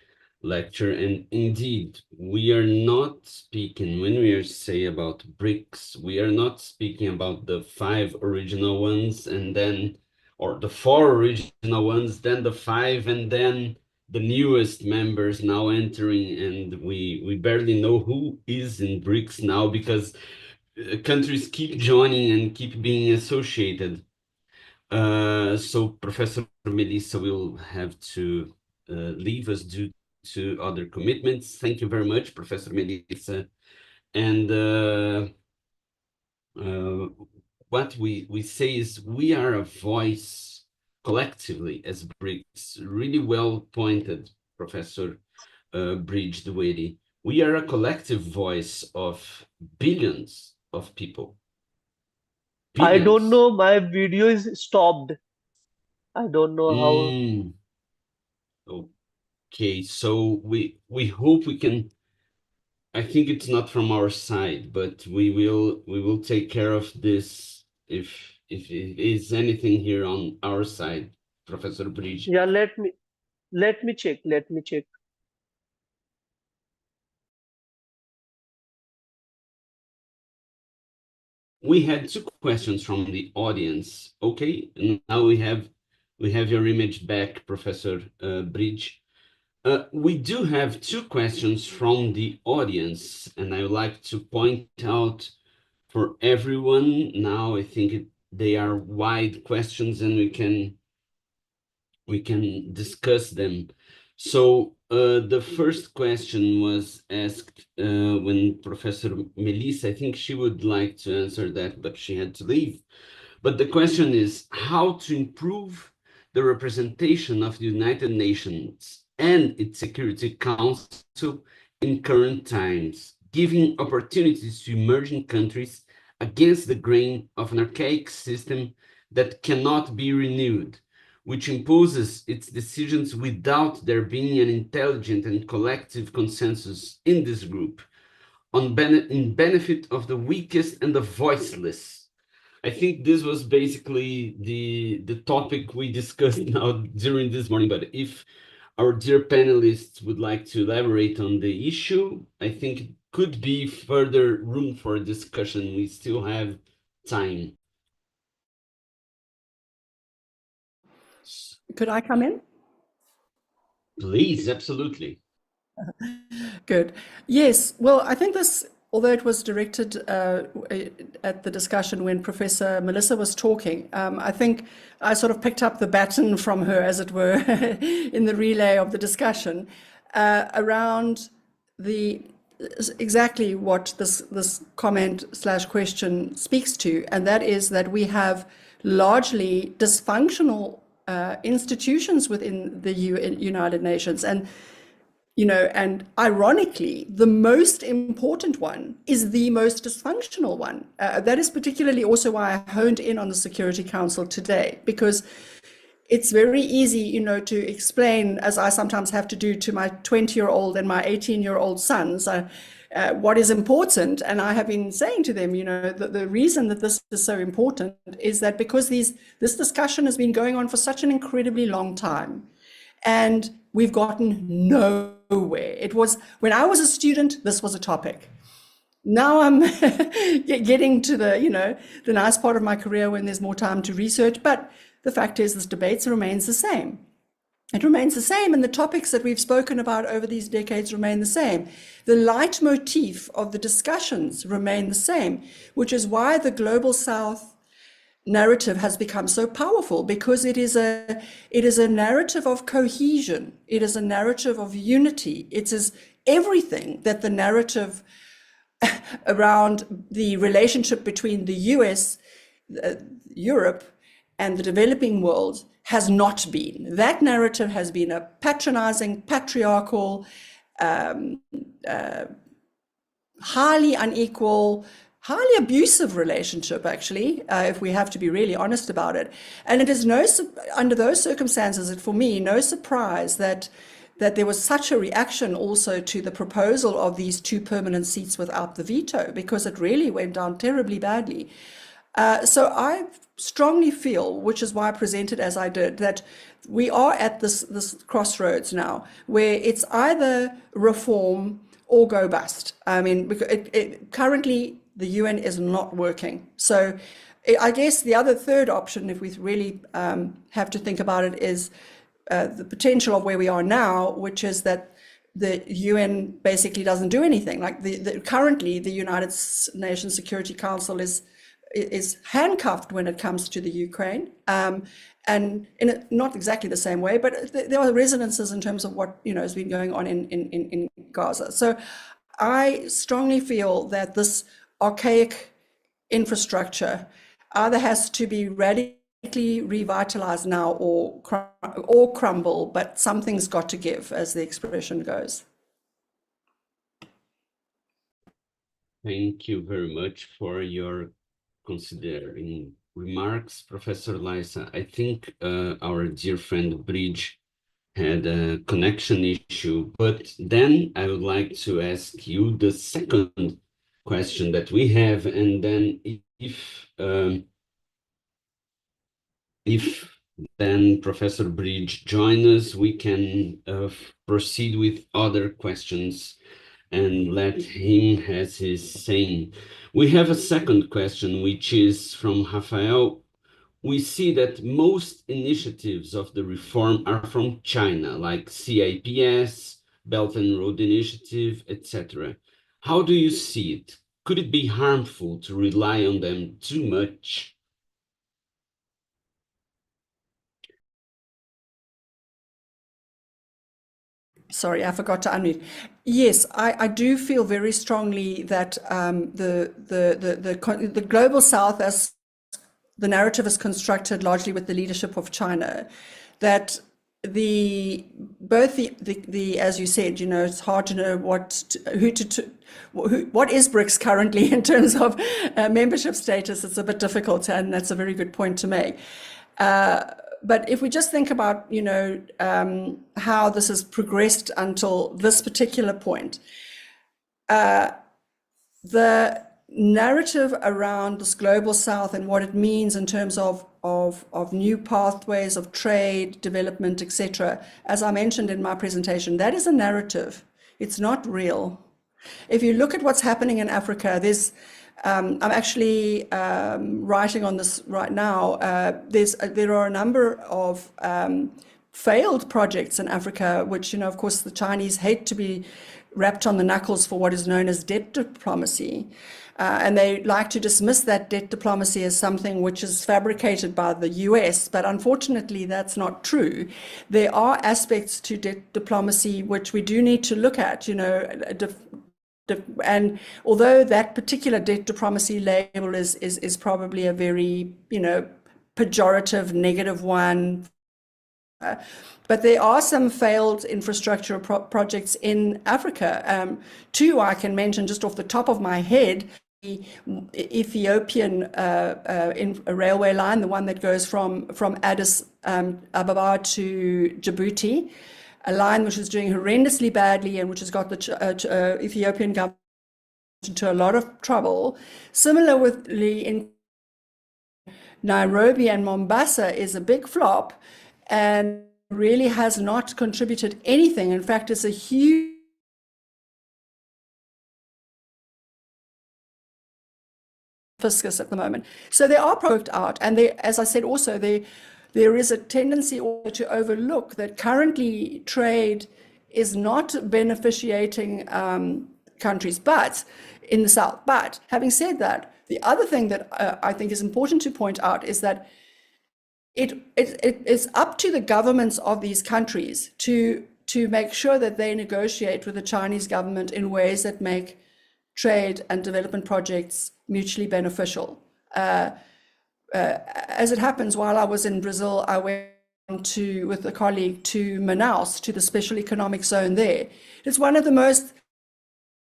lecture. And indeed, we are not speaking, when we say about BRICS, we are not speaking about the 5 original ones and then, or the 4 original ones, then the 5, and then the newest members now entering. And we barely know who is in BRICS now because countries keep joining and keep being associated. So Professor Melissa will have to leave us due to other commitments. Thank you very much, Professor Melissa. And what we say is we are a voice collectively as BRICS. Really well pointed, Professor Brij Dwivedi. We are a collective voice of billions of people. I don't Billions. know, my video is stopped. I don't know how. Okay, so we hope we can. I think it's not from our side, but we will take care of this if it is anything here on our side, Professor Brij. Yeah, let me check. Let me check. We had 2 questions from the audience. Okay, and now we have your image back, Professor Brij. We do have 2 questions from the audience, and I would like to point out for everyone now. I think they are wide questions, and we can discuss them. So the first question was asked when Professor Melissa, I think she would like to answer that, but she had to leave. But the question is how to improve the representation of the United Nations and its Security Council in current times, giving opportunities to emerging countries against the grain of an archaic system that cannot be renewed, which imposes its decisions without there being an intelligent and collective consensus in this group, in benefit of the weakest and the voiceless. I think this was basically the topic we discussed now during this morning, but if our dear panelists would like to elaborate on the issue, I think it could be further room for discussion. We still have time. Could I come in? Please, absolutely. Good. Yes. Well, I think this, although it was directed at the discussion when Professor Melissa was talking, I think I sort of picked up the baton from her, as it were, in the relay of the discussion around exactly what this comment / question speaks to, and that is that we have largely dysfunctional institutions within the United Nations, and and ironically, the most important one is the most dysfunctional one. That is particularly also why I honed in on the Security Council today, because it's very easy, to explain, as I sometimes have to do to my 20-year-old and my 18-year-old sons, what is important. And I have been saying to them, the reason that this is so important is that because this discussion has been going on for such an incredibly long time, and we've gotten nowhere. It was, when I was a student, this was a topic. Now I'm getting to the nice part of my career when there's more time to research, but the fact is this debate remains the same. It remains the same, and the topics that we've spoken about over these decades remain the same. The leitmotif of the discussions remain the same, which is why the Global South narrative has become so powerful, because it is a narrative of cohesion. It is a narrative of unity. It is everything that the narrative around the relationship between the US, Europe, and the developing world has not been. That narrative has been a patronizing, patriarchal, highly unequal, highly abusive relationship, actually, if we have to be really honest about it. And it is under those circumstances, for me, no surprise that there was such a reaction also to the proposal of these 2 permanent seats without the veto, because it really went down terribly badly. So I strongly feel, which is why I presented as I did, that we are at this crossroads now, where it's either reform or go bust. I mean, currently, the UN is not working. So I guess the other third option, if we really have to think about it, is the potential of where we are now, which is that the UN basically doesn't do anything. Like currently, the United Nations Security Council is handcuffed when it comes to the Ukraine, and in not exactly the same way, but there are resonances in terms of what has been going on in Gaza. So I strongly feel that this archaic infrastructure either has to be radically revitalized now or crumble, but something's got to give, as the expression goes. Thank you very much for your considering remarks, Professor Lysa. I think our dear friend Brij had a connection issue, but then I would like to ask you the second question that we have, and then if then Professor Brij joins us, we can proceed with other questions and let him has his saying. We have a second question, which is from Rafael. We see that most initiatives of the reform are from China, like CIPS, Belt and Road Initiative, etc. How do you see it? Could it be harmful to rely on them too much? Sorry, I forgot to unmute. Yes, I do feel very strongly that the Global South, as the narrative is constructed largely with the leadership of China, that both the as you said, you know, it's hard to know what is BRICS currently in terms of membership status. It's a bit difficult, and that's a very good point to make. But if we just think about, you know, how this has progressed until this particular point, the narrative around this global south and what it means in terms of new pathways of trade, development, etc., as I mentioned in my presentation, that is a narrative. It's not real. If you look at what's happening in Africa, there's I'm actually writing on this right now. There are a number of failed projects in Africa, which, you know, of course, the Chinese hate to be wrapped on the knuckles for what is known as debt diplomacy. And they like to dismiss that debt diplomacy as something which is fabricated by the US, but unfortunately that's not true. There are aspects to debt diplomacy which we do need to look at, you know, and although that particular debt diplomacy label is probably a very, you know, pejorative, negative one, but there are some failed infrastructure projects in Africa. Two I can mention just off the top of my head. The Ethiopian railway line, the one that goes from Addis Ababa to Djibouti, a line which is doing horrendously badly and which has got the Ethiopian government into a lot of trouble. Similarly, in Nairobi and Mombasa is a big flop and really has not contributed anything. In fact, it's a huge fiscus at the moment. So they are proved out, and they, as I said, also there is a tendency also to overlook that currently trade is not beneficiating countries, but in the South. But having said that, the other thing that I think is important to point out is that it is up to the governments of these countries to make sure that they negotiate with the Chinese government in ways that make trade and development projects mutually beneficial. As it happens, while I was in Brazil, I went with a colleague to Manaus, to the special economic zone there. It's one of the most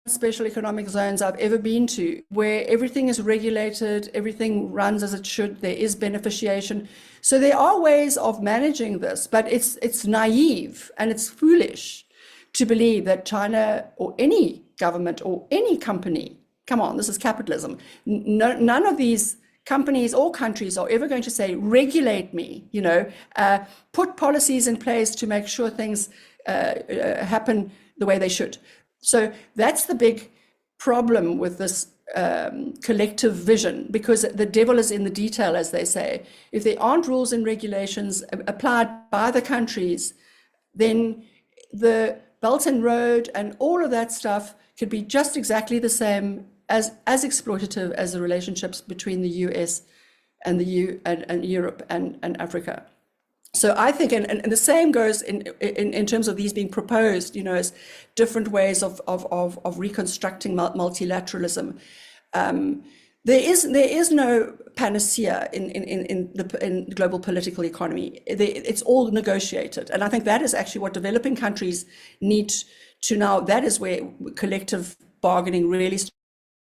special economic zones I've ever been to, where everything is regulated, everything runs as it should, there is beneficiation. So there are ways of managing this, but it's naive and it's foolish to believe that China or any government or any company, come on, this is capitalism, none of these companies or countries are ever going to say, regulate me, you know, put policies in place to make sure things happen the way they should. So that's the big problem with this collective vision, because the devil is in the detail, as they say. If there aren't rules and regulations applied by the countries, then the Belt and Road and all of that stuff could be just exactly the same as exploitative as the relationships between the US and and Europe and Africa. So I think, and the same goes in terms of these being proposed, you know, as different ways of reconstructing multilateralism. There is no panacea in the global political economy. It's all negotiated, and I think that is actually what developing countries need to now. That is where collective bargaining really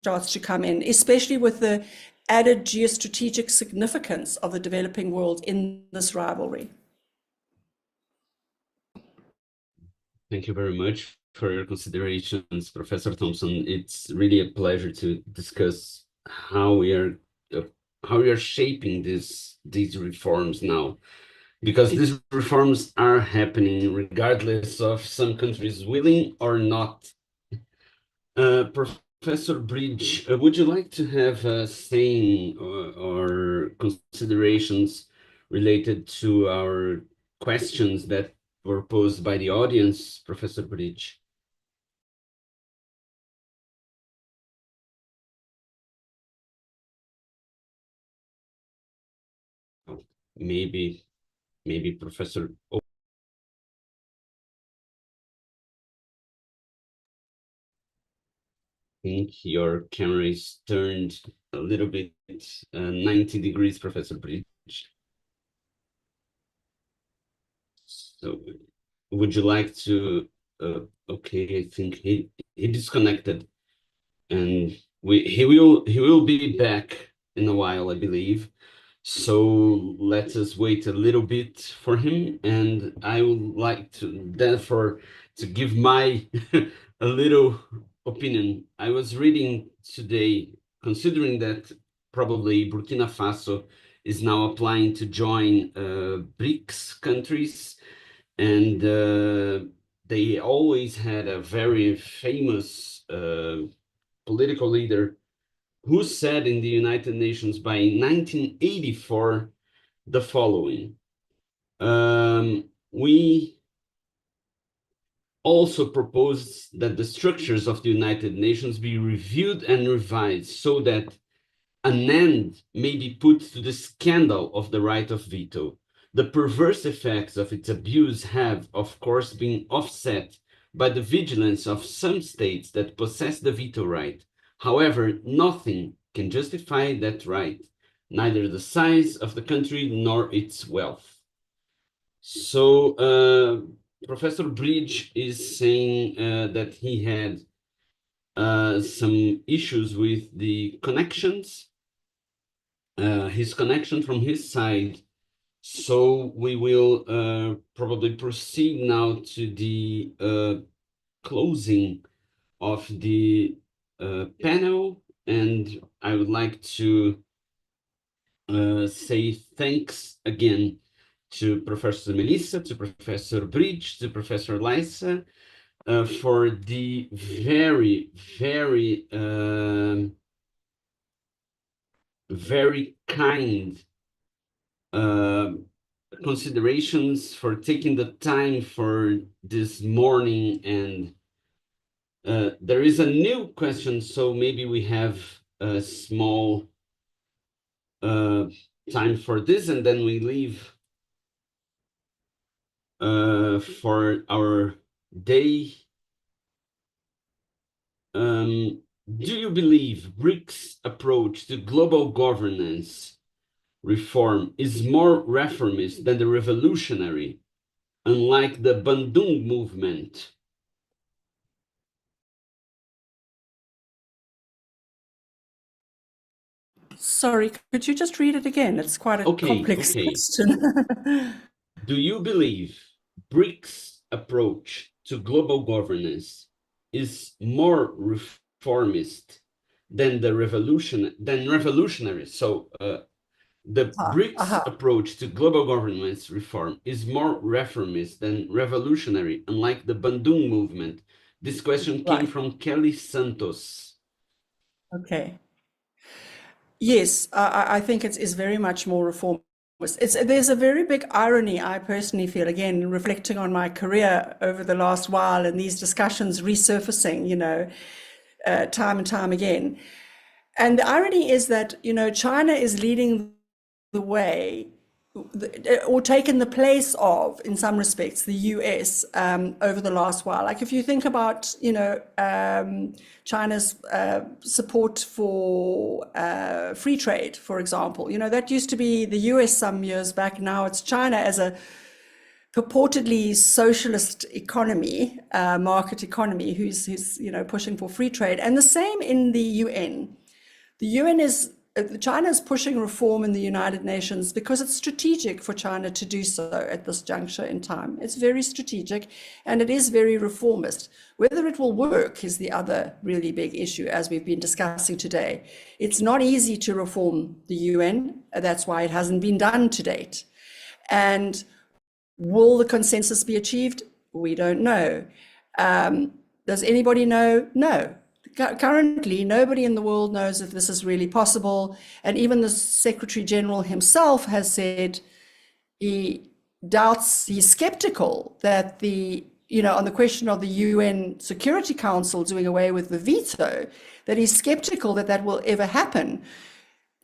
starts to come in, especially with the added geostrategic significance of the developing world in this rivalry. Thank you very much for your considerations, Professor Thompson. It's really a pleasure to discuss how we are shaping these reforms now, because these reforms are happening regardless of some countries willing or not. Professor Brij, would you like to have a saying or considerations related to our questions that were posed by the audience, Professor Brij? Maybe Professor. I think your camera is turned a little bit 90 degrees, Professor Brij. So would you like to, okay, I think he disconnected, and he will be back in a while, I believe. So let us wait a little bit for him, and I would like to therefore to give my a little opinion. I was reading today, considering that probably Burkina Faso is now applying to join BRICS countries, and they always had a very famous political leader who said in the United Nations by 1984 the following: we also proposed that the structures of the United Nations be reviewed and revised so that an end may be put to the scandal of the right of veto. The perverse effects of its abuse have, of course, been offset by the vigilance of some states that possess the veto right. However, nothing can justify that right, neither the size of the country nor its wealth. So Professor Brij is saying that he had some issues with the connections, his connection from his side. So we will probably proceed now to the closing of the panel, and I would like to say thanks again to Professor Melissa, to Professor Brij, to Professor Lysa for the very, very, very kind considerations, for taking the time for this morning. And there is a new question, so maybe we have a small time for this, and then we leave for our day. Do you believe BRICS approach to global governance reform is more reformist than the revolutionary, unlike the Bandung movement? Sorry, could you just read it again? It's quite a complex question. Do you believe BRICS approach to global governance is more reformist than the revolutionary? So the BRICS approach to global governance reform is more reformist than revolutionary, unlike the Bandung movement. This question came from Kelly Santos. Okay. Yes, I think it's very much more reformist. There's a very big irony, I personally feel, again, reflecting on my career over the last while and these discussions resurfacing, time and time again. And the irony is that, China is leading the way, or taken the place of, in some respects, the US over the last while. Like if you think about, China's support for free trade, for example, that used to be the US some years back. Now it's China as a purportedly socialist economy, market economy, who's pushing for free trade. And the same in the UN. The UN is China is pushing reform in the United Nations because it's strategic for China to do so at this juncture in time. It's very strategic and it is very reformist. Whether it will work is the other really big issue, as we've been discussing today. It's not easy to reform the UN. That's why it hasn't been done to date. And will the consensus be achieved? We don't know. Does anybody know? No. Currently, nobody in the world knows if this is really possible. And even the Secretary General himself has said he doubts, he's skeptical that on the question of the UN Security Council doing away with the veto, that he's skeptical that will ever happen.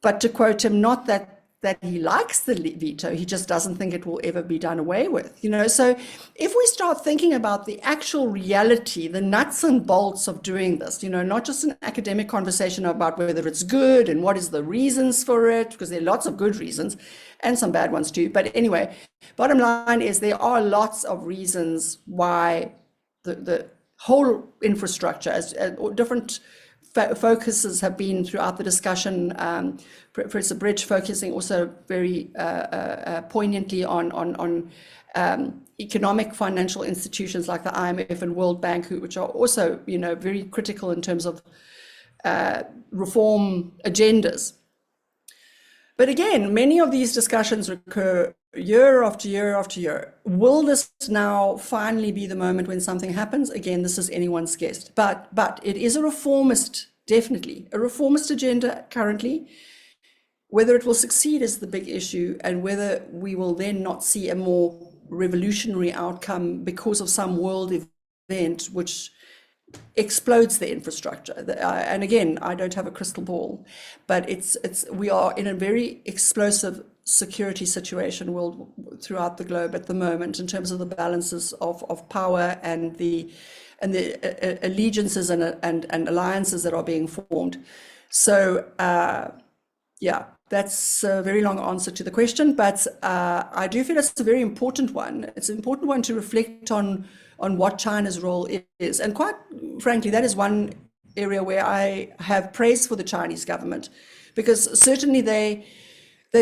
But to quote him, not that he likes the veto, he just doesn't think it will ever be done away with. So if we start thinking about the actual reality, the nuts and bolts of doing this, not just an academic conversation about whether it's good and what is the reasons for it, because there are lots of good reasons and some bad ones too. But anyway, bottom line is there are lots of reasons why the whole infrastructure, as different focuses have been throughout the discussion. Professor Brij focusing also very poignantly on economic financial institutions like the IMF and World Bank, which are also, very critical in terms of reform agendas. But again, many of these discussions recur year after year after year. Will this now finally be the moment when something happens? Again, this is anyone's guess. But it is a reformist, definitely, a reformist agenda currently. Whether it will succeed is the big issue, and whether we will then not see a more revolutionary outcome because of some world event which explodes the infrastructure. And again, I don't have a crystal ball, but we are in a very explosive security situation throughout the globe at the moment in terms of the balances of power and the allegiances and alliances that are being formed. So yeah, that's a very long answer to the question, but I do feel it's a very important one. It's an important one to reflect on what China's role is. And quite frankly, that is one area where I have praise for the Chinese government, because certainly they've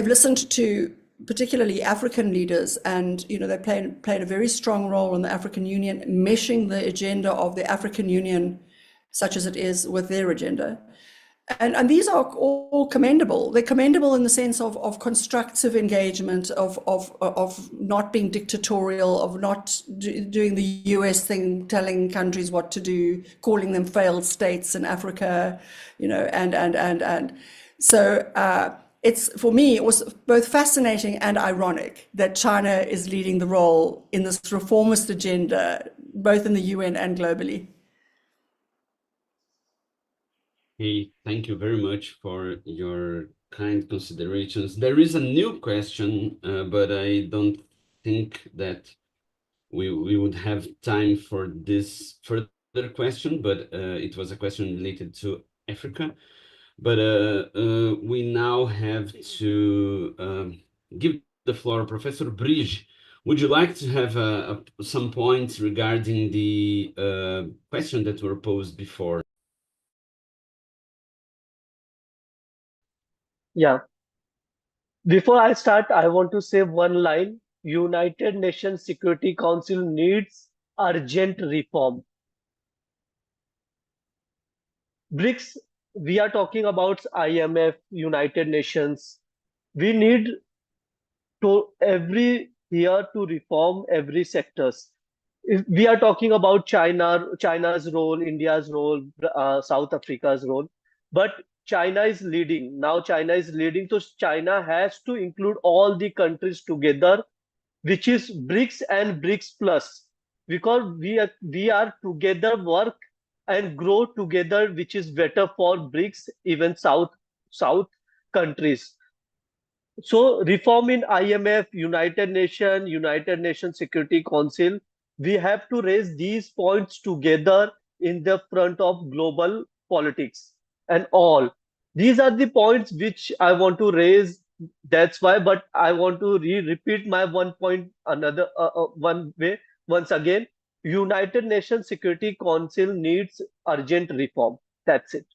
listened to particularly African leaders, and they played a very strong role in the African Union, meshing the agenda of the African Union, such as it is, with their agenda. And these are all commendable. They're commendable in the sense of constructive engagement, of not being dictatorial, of not doing the US thing, telling countries what to do, calling them failed states in Africa, and so it's, for me, it was both fascinating and ironic that China is leading the role in this reformist agenda, both in the UN and globally. Hey, thank you very much for your kind considerations. There is a new question, but I don't think that we would have time for this further question, but it was a question related to Africa. But we now have to give the floor to Professor Brij. Would you like to have some points regarding the question that were posed before? Yeah. Before I start, I want to say one line. United Nations Security Council needs urgent reform. BRICS, we are talking about IMF, United Nations. We need to every year to reform every sectors. If we are talking about China's role, India's role, South Africa's role, but China is leading. Now China is leading, so China has to include all the countries together, which is BRICS and BRICS Plus, because we are together work and grow together, which is better for BRICS, even South countries. So reform in IMF, United Nations Security Council, we have to raise these points together in the front of global politics and all. These are the points which I want to raise. That's why, but I want to repeat my one point one way once again. United Nations Security Council needs urgent reform. That's it.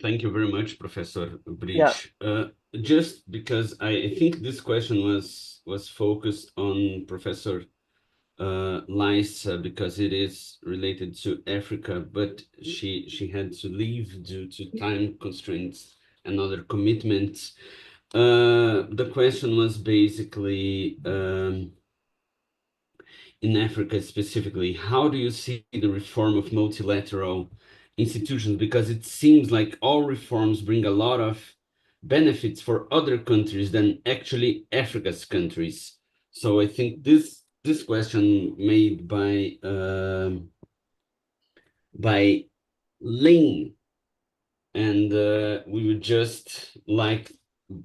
Thank you very much, Professor Brij. Yeah. Just because I think this question was focused on Professor Lysa, because it is related to Africa, but she had to leave due to time constraints and other commitments. The question was basically, in Africa specifically, how do you see the reform of multilateral institutions? Because it seems like all reforms bring a lot of benefits for other countries than actually Africa's countries. So I think this question made by Lane, and we would just like,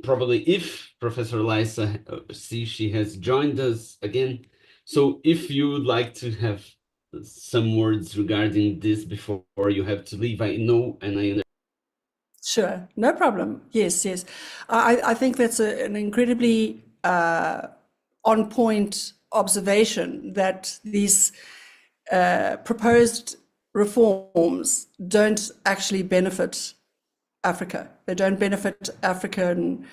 probably, if Professor Lysa, see, she has joined us again. So if you would like to have some words regarding this before you have to leave, I know, and I understand. Sure, no problem. Yes, yes. I think that's an incredibly on point observation that these proposed reforms don't actually benefit Africa. They don't benefit African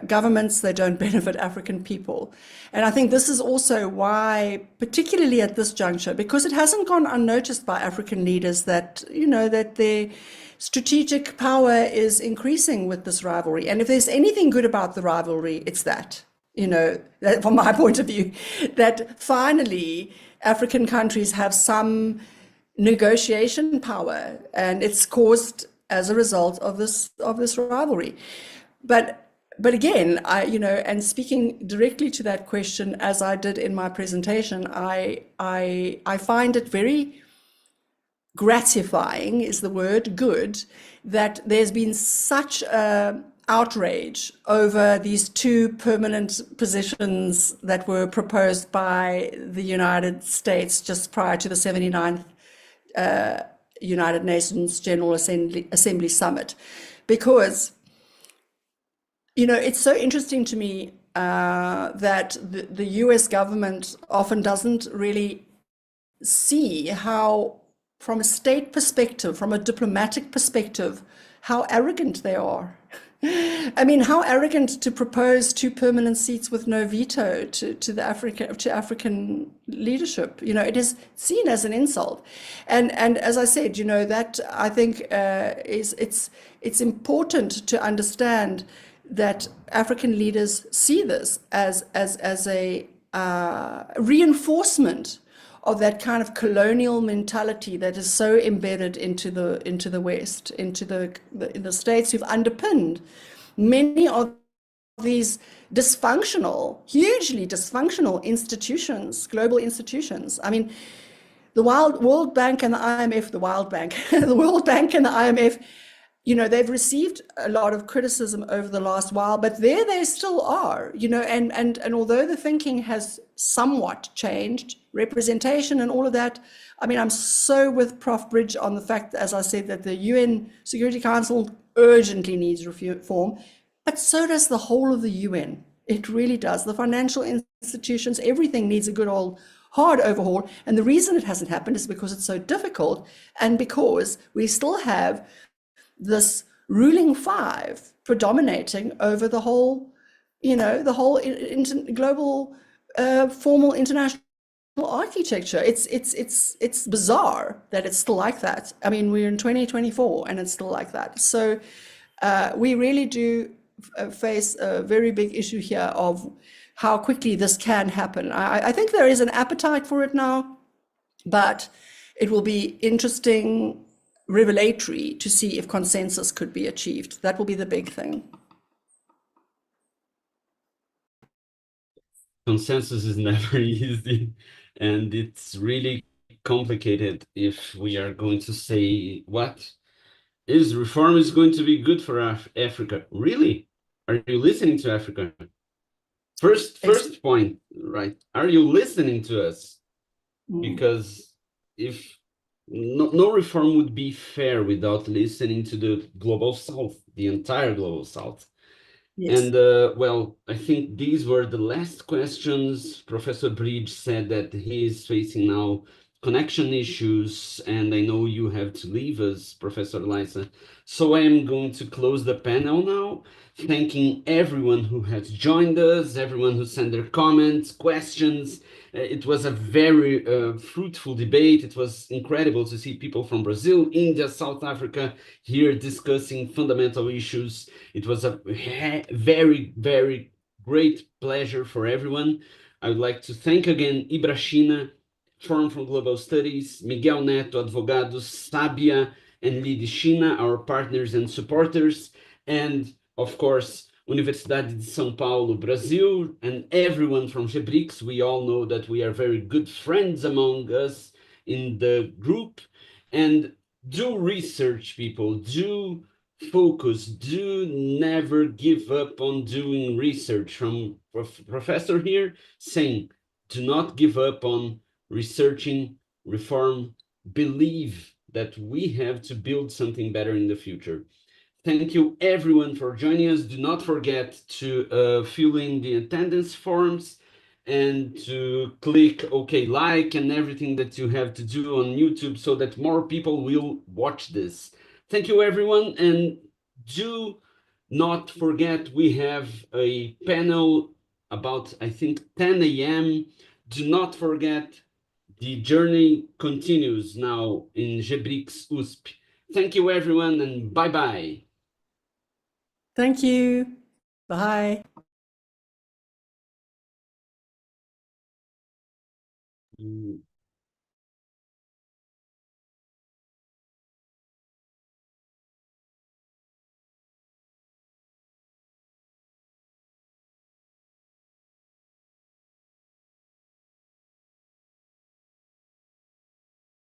governments, they don't benefit African people. And I think this is also why, particularly at this juncture, because it hasn't gone unnoticed by African leaders that, you know, that their strategic power is increasing with this rivalry. And if there's anything good about the rivalry, it's that, you know, that from my point of view, that finally African countries have some negotiation power, and it's caused as a result of this rivalry. But again, you know, and speaking directly to that question, as I did in my presentation, I find it very gratifying, is the word, good, that there's been such a outrage over these two permanent positions that were proposed by the United States just prior to the 79th United Nations General Assembly Summit, because, you know, it's so interesting to me that the US government often doesn't really see how, from a state perspective, from a diplomatic perspective, how arrogant they are. I mean, how arrogant to propose two permanent seats with no veto to African leadership. You know, it is seen as an insult, and as I said, you know, that I think it's important to understand that African leaders see this as a reinforcement of that kind of colonial mentality that is so embedded into the West, into the states who've underpinned many of these hugely dysfunctional institutions, global institutions. I mean, the World Bank and the IMF, the World Bank and the IMF, you know, they've received a lot of criticism over the last while, but there they still are, you know, and although the thinking has somewhat changed, representation and all of that, I mean, I'm so with Prof. Brij on the fact, as I said, that the UN Security Council urgently needs reform, but so does the whole of the UN. It really does. The financial institutions, everything needs a good old hard overhaul. And the reason it hasn't happened is because it's so difficult, and because we still have this ruling five predominating over the whole, you know, the whole global formal international architecture. It's bizarre that it's still like that. I mean, we're in 2024 and it's still like that. So we really do face a very big issue here of how quickly this can happen. I think there is an appetite for it now, but it will be interesting, revelatory, to see if consensus could be achieved. That will be the big thing. Consensus is never easy, and it's really complicated if we are going to say what is reform is going to be good for Africa. Really? Are you listening to Africa? First point, right? Are you listening to us? Because if no reform would be fair without listening to the global South, the entire global South. Yes. And well, I think these were the last questions. Professor Brij said that he is facing now connection issues, and I know you have to leave us, Professor Liza. So I am going to close the panel now, thanking everyone who has joined us, everyone who sent their comments, questions. It was a very fruitful debate. It was incredible to see people from Brazil, India, South Africa here discussing fundamental issues. It was a very, very great pleasure for everyone. I would like to thank again Ibrachina, Forum for Global Studies, Miguel Neto, Advogados, Sabia, and Lidi China, our partners and supporters, and of course, Universidade de São Paulo, Brazil, and everyone from BRICS. We all know that we are very good friends among us in the group. And do research, people, do focus, do never give up on doing research. From professor here saying, do not give up on researching reform, believe that we have to build something better in the future. Thank you everyone for joining us. Do not forget to fill in the attendance forms and to click OK, like, and everything that you have to do on YouTube so that more people will watch this. Thank you everyone, and do not forget we have a panel about, I think, 10 a.m. Do not forget, the journey continues now in BRICS USP. Thank you everyone, and bye-bye. Thank you. Bye. Mm.